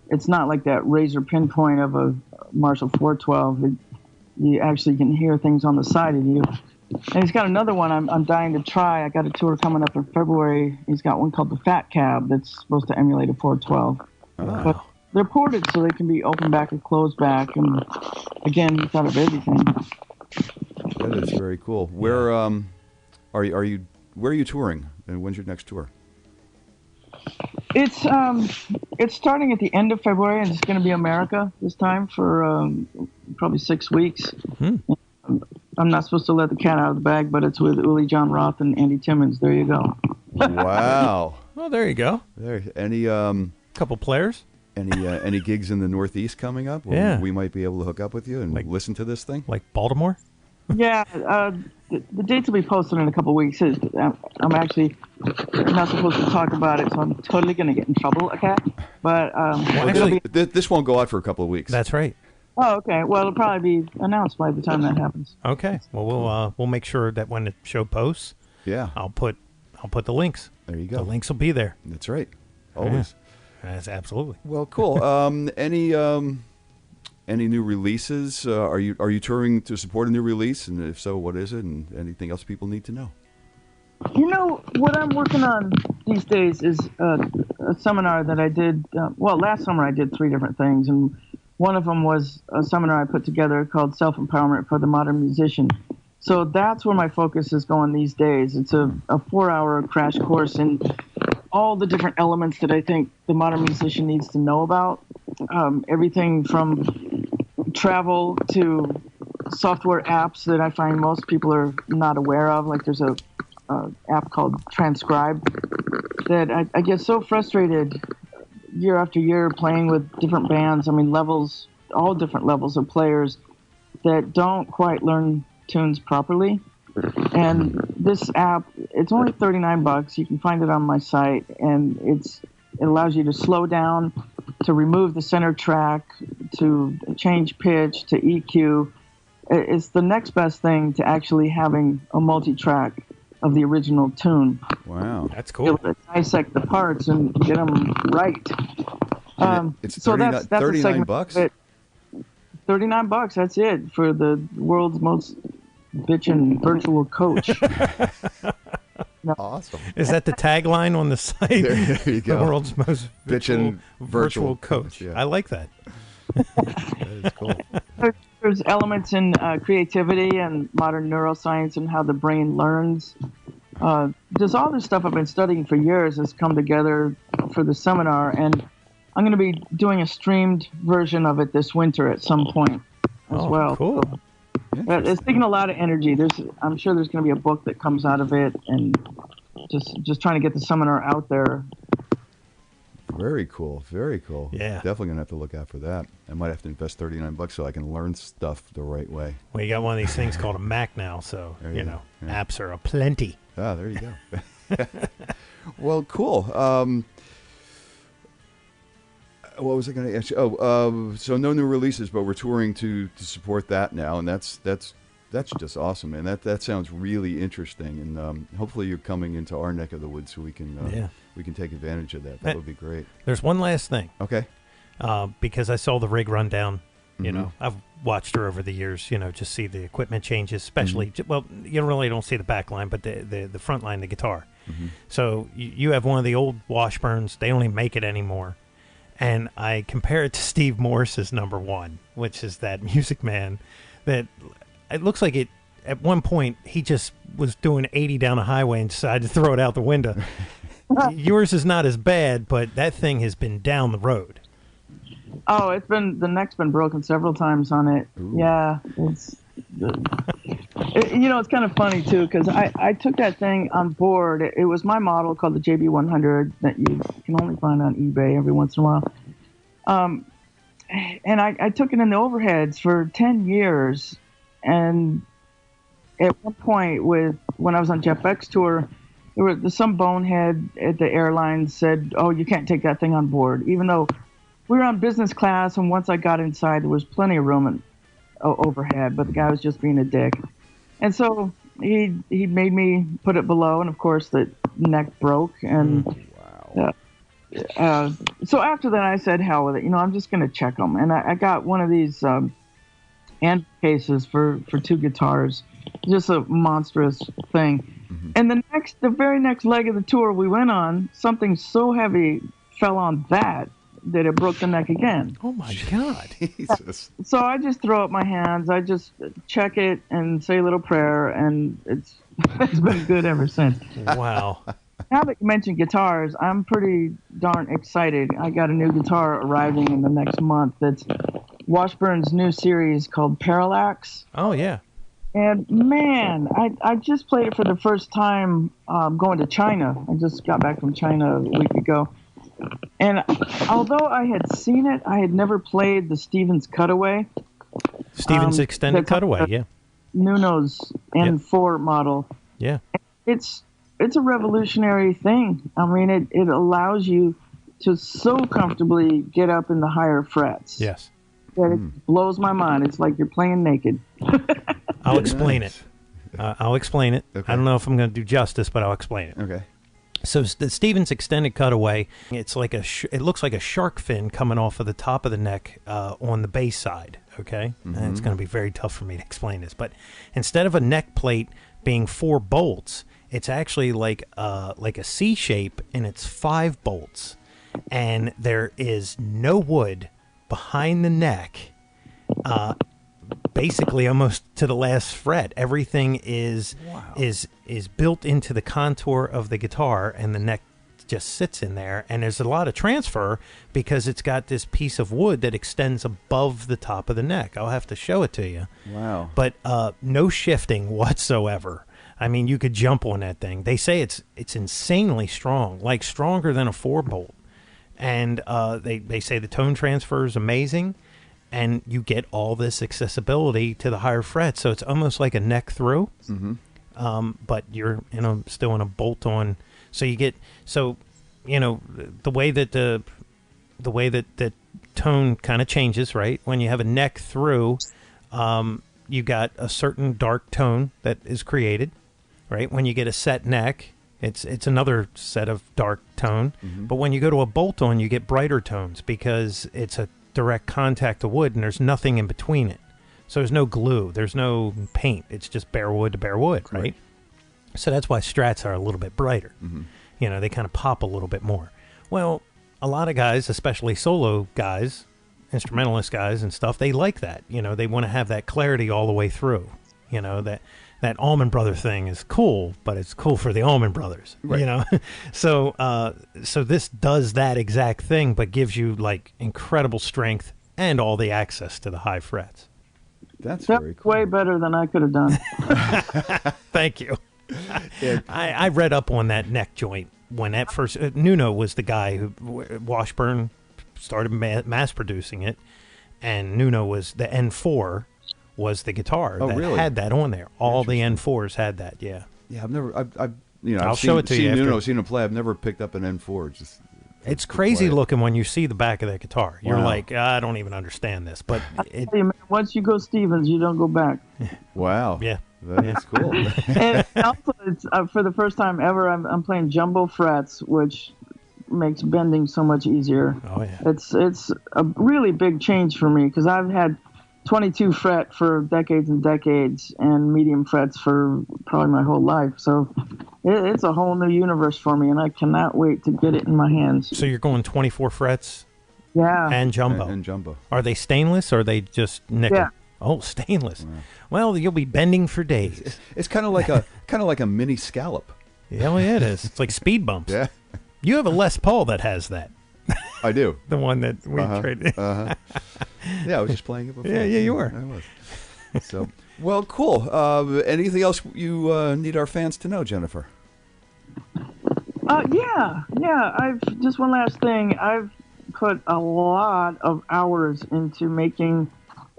it's not like that razor pinpoint of a Marshall 412. You actually can hear things on the side of you. And he's got another one I'm dying to try. I got a tour coming up in February. He's got one called the Fat Cab that's supposed to emulate a 412. Wow. But they're ported so they can be open back or closed back. And again, he thought of everything. That is very cool. Where are you? Where are you touring? And when's your next tour? It's starting at the end of February, and it's going to be America this time for probably 6 weeks. Mm-hmm. I'm not supposed to let the cat out of the bag, but it's with Uli John Roth and Andy Timmons. There you go. Wow. Well, there you go. There. Any couple players? Any gigs in the Northeast coming up? Where we might be able to hook up with you and listen to this thing. Like Baltimore? Yeah, the dates will be posted in a couple of weeks. I'm actually not supposed to talk about it, so I'm totally going to get in trouble, okay? But well, actually, this won't go out for a couple of weeks. That's right. Oh, okay. Well, it'll probably be announced by the time that happens. Okay. Well, we'll make sure that when the show posts, I'll put the links. There you go. The links will be there. That's right. Always. Yeah. That's absolutely. Well, cool. Any new releases? Are you touring to support a new release? And if so, what is it? And anything else people need to know? You know, what I'm working on these days is a seminar that I did. Last summer I did 3 different things, and one of them was a seminar I put together called Self-Empowerment for the Modern Musician. So that's where my focus is going these days. It's a 4-hour crash course in all the different elements that I think the modern musician needs to know about. Everything from travel to software apps that I find most people are not aware of. Like there's a app called Transcribe that I get so frustrated year after year playing with different bands. I mean, all different levels of players that don't quite learn tunes properly. And this app, it's only $39. You can find it on my site, and it allows you to slow down, to remove the center track, to change pitch, to EQ. It's the next best thing to actually having a multi-track of the original tune. Wow, that's cool. To dissect the parts and get them right. It's so that's $39 bucks. $39. That's it for the world's most bitchin' virtual coach. No. Awesome. Is that the tagline on the site? There you go. The world's most bitchin' virtual coach. Yeah. I like that. That is cool. There's elements in creativity and modern neuroscience and how the brain learns. There's all this stuff I've been studying for years has come together for the seminar, and I'm going to be doing a streamed version of it this winter at some point as well. Cool. So, it's taking a lot of energy. I'm sure there's going to be a book that comes out of it, and just trying to get the seminar out there. Very cool. Very cool. Yeah. Definitely going to have to look out for that. I might have to invest $39 so I can learn stuff the right way. Well, you got one of these things called a Mac now, so, apps are aplenty. Ah, there you go. Well, cool. What was I going to ask you? So no new releases, but we're touring to support that now, and that's just awesome, man. That sounds really interesting, and hopefully you're coming into our neck of the woods so we can take advantage of that. That would be great. There's one last thing. Okay. Because I saw the rig rundown. I've watched her over the years. Just see the equipment changes, especially. Well, you really don't see the back line, but the front line, the guitar. So you have one of the old Washburns. They only make it anymore. And I compare it to Steve Morse's number 1, which is that Music Man that it looks like it at one point he just was doing 80 down a highway and decided to throw it out the window. Yours is not as bad, but that thing has been down the road. Oh, the neck's been broken several times on it. Ooh. Yeah, it's kind of funny too, because I took that thing on board. It was my model called the JB100 that you can only find on eBay every once in a while. And I took it in the overheads for 10 years. And at one point when I was on Jeff Beck's tour, there was some bonehead at the airline said, "Oh, you can't take that thing on board," even though we were on business class. And once I got inside, there was plenty of room overhead, but the guy was just being a dick. And so he made me put it below, and of course the neck broke. And so after that I said, hell with it. I'm just going to check them. And I got one of these hand cases for 2 guitars, just a monstrous thing. And the very next leg of the tour we went on, something so heavy fell on that. that it broke the neck again. Oh my God. Jesus. So I just throw up my hands. I just check it and say a little prayer, and it's been good ever since. Wow. Now that you mentioned guitars, I'm pretty darn excited. I got a new guitar arriving in the next month. That's Washburn's new series called Parallax. Oh, yeah. And man, I just played it for the first time going to China. I just got back from China a week ago. And although I had seen it, I had never played the Stevens Cutaway. Stevens Extended Cutaway, yeah. Nuno's N4 model. Yeah. It's a revolutionary thing. I mean, it allows you to so comfortably get up in the higher frets. Yes. That it blows my mind. It's like you're playing naked. I'll explain it. I'll explain it. Okay. I don't know if I'm going to do justice, but I'll explain it. Okay. So the Stevens Extended Cutaway, it's like it looks like a shark fin coming off of the top of the neck on the bass side. Okay, and it's going to be very tough for me to explain this, but instead of a neck plate being 4 bolts, it's actually like a C shape, and it's 5 bolts, and there is no wood behind the neck. Basically almost to the last fret. Everything is built into the contour of the guitar, and the neck just sits in there, and there's a lot of transfer because it's got this piece of wood that extends above the top of the neck. I'll have to show it to you. Wow. But no shifting whatsoever. I mean, you could jump on that thing. They say it's insanely strong, like stronger than a 4-bolt. And they say the tone transfer is amazing. And you get all this accessibility to the higher frets, so it's almost like a neck through, but you're still in a bolt on. So you get the way that the tone kind of changes, right? When you have a neck through, you got a certain dark tone that is created, right? When you get a set neck, it's another set of dark tone. But when you go to a bolt on, you get brighter tones because it's a direct contact to wood, and there's nothing in between it. So there's no glue, there's no paint. It's just bare wood to bare wood, right? So that's why Strats are a little bit brighter. They kind of pop a little bit more. Well, a lot of guys, especially solo guys, instrumentalist guys and stuff, they like that. They want to have that clarity all the way through. That Allman Brother thing is cool, but it's cool for the Allman Brothers, right. So this does that exact thing, but gives you like incredible strength and all the access to the high frets. That's very cool. Way better than I could have done. Thank you. I read up on that neck joint when at first Nuno was the guy who Washburn started mass producing it, and Nuno was the N4. Was the guitar that had that on there. All the N4s had that, yeah. Yeah, I've I'll show it to you after. Seen him play. I've never picked up an N4. It's crazy looking when you see the back of that guitar. You're like, I don't even understand this. But once you go Stevens, you don't go back. Wow. Yeah. That's cool. And also, it's, for the first time ever, I'm playing jumbo frets, which makes bending so much easier. Oh, yeah. It's a really big change for me because I've had 22 fret for decades and decades, and medium frets for probably my whole life. So it's a whole new universe for me, and I cannot wait to get it in my hands. So you're going 24 frets? Yeah. And jumbo? And jumbo. Are they stainless, or are they just nickel? Yeah. Oh, stainless. Wow. Well, you'll be bending for days. It's kind of like a mini scallop. Yeah, it is. It's like speed bumps. Yeah. You have a Les Paul that has that. I do. The one that we traded. Yeah, I was just playing it before. Yeah, you were. I was. So, well, cool. Anything else you need our fans to know, Jennifer? Yeah. I've just one last thing. I've put a lot of hours into making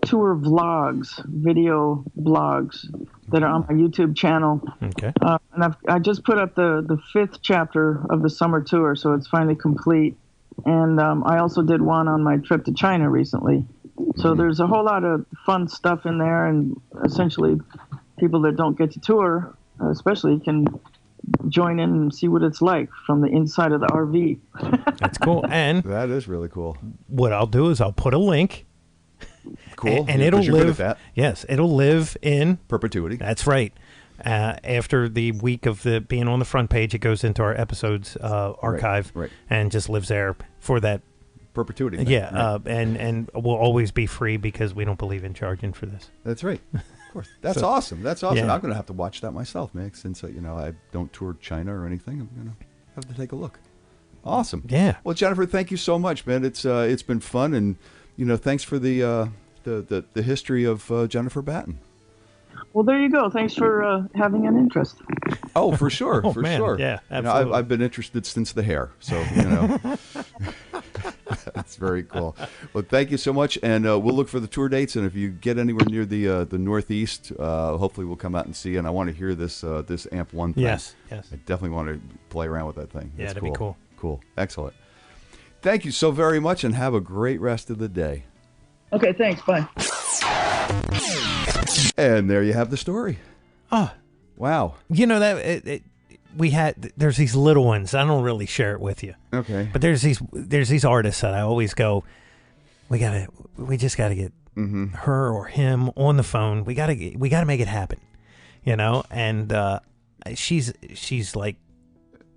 tour vlogs, video blogs that are on my YouTube channel. Okay. And I just put up the 5th chapter of the summer tour, so it's finally complete. And I also did one on my trip to China recently. So there's a whole lot of fun stuff in there, and essentially people that don't get to tour, especially, can join in and see what it's like from the inside of the RV. That's cool. And that is really cool. What I'll do is I'll put a link. Cool. And it'll live. Good at that. Yes, it'll live in perpetuity. That's right. After the week of the being on the front page, it goes into our episodes archive, right. And just lives there for that perpetuity. Yeah, and will always be free because we don't believe in charging for this. That's right. Of course. That's awesome. That's awesome. Yeah. I'm going to have to watch that myself, man, since I don't tour China or anything. I'm going to have to take a look. Awesome. Yeah. Well, Jennifer, thank you so much, man. It's been fun, and thanks for the history of Jennifer Batten. Well, there you go. Thanks for having an interest. Oh, for sure, Oh, for man. sure. Yeah, absolutely. I've been interested since the hair, so that's very cool. Well, thank you so much, and we'll look for the tour dates. And if you get anywhere near the Northeast, hopefully we'll come out and see you. And I want to hear this Amp 1 thing. Yes. I definitely want to play around with that thing. Yeah, That's that'd be cool. Cool, excellent. Thank you so very much, and have a great rest of the day. Okay, thanks. Bye. And there you have the story. Oh, wow. There's these little ones. I don't really share it with you. Okay. But there's these artists that I always go, we just gotta get her or him on the phone. We gotta make it happen. And she's like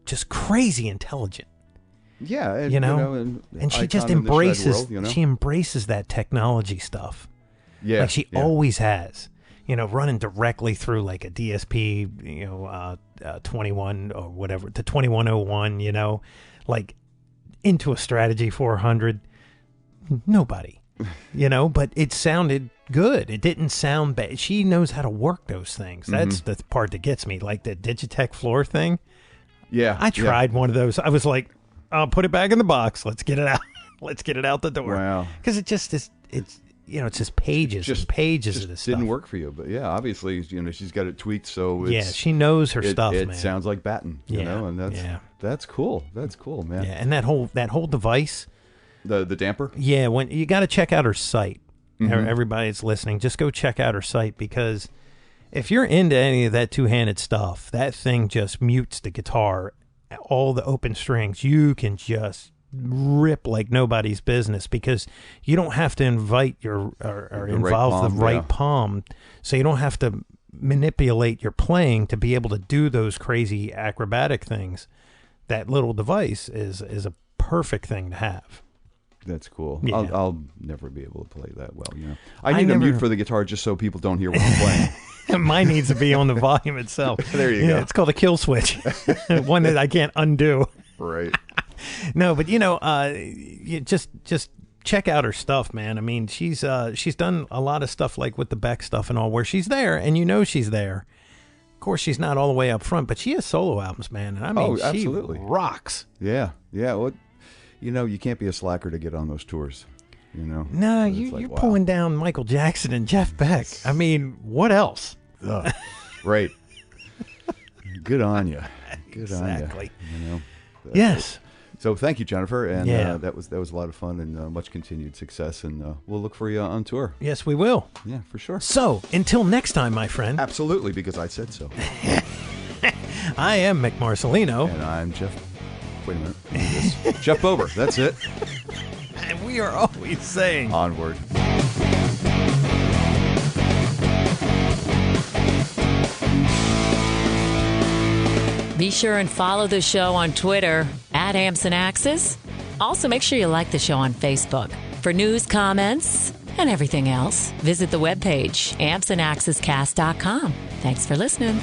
just crazy intelligent. Yeah, and she just embraces that technology stuff. Yeah, like she always has. Running directly through like a DSP, 21 or whatever, the 2101, like into a Strategy 400. Nobody, but it sounded good. It didn't sound bad. She knows how to work those things. That's the part that gets me, like the Digitech floor thing. Yeah. I tried one of those. I was like, I'll put it back in the box. Let's get it out. Let's get it out the door. Wow. Because it just is, it's just pages and pages of this stuff. Didn't work for you, but yeah, obviously, she's got it tweaked, so it's, she knows her stuff, man. It sounds like Batten, and that's cool. That's cool, man. Yeah, and that whole device, the damper. Yeah, when you got to check out her site. Everybody that's listening, just go check out her site, because if you're into any of that two-handed stuff, that thing just mutes the guitar, all the open strings. You can just rip like nobody's business, because you don't have to invite or involve the right palm, so you don't have to manipulate your playing to be able to do those crazy acrobatic things. That little device is a perfect thing to have. That's cool. Yeah. I'll never be able to play that well. I need a mute for the guitar just so people don't hear what I'm playing. Mine needs to be on the volume itself. There you go. It's called a kill switch, one that I can't undo. Right. No, but you just check out her stuff, man. I mean, she's done a lot of stuff, like with the Beck stuff and all, where she's there, and she's there. Of course, she's not all the way up front, but she has solo albums, man. And I mean, absolutely. She rocks. Yeah. Well, you can't be a slacker to get on those tours. No, you're pulling down Michael Jackson and Jeff Beck. I mean, what else? Right. Good on you. Good exactly. on you. Yes. So thank you, Jennifer, and that was a lot of fun and much continued success, and we'll look for you on tour. Yes, we will. Yeah, for sure. So until next time, my friend. Absolutely, because I said so. I am Mick Marcelino, and I'm Jeff. Wait a minute, Jeff Bober. That's it. And we are always saying onward. Be sure and follow the show on Twitter @AmpsandAxis. Also, make sure you like the show on Facebook. For news, comments, and everything else, visit the webpage ampsandaxiscast.com. Thanks for listening.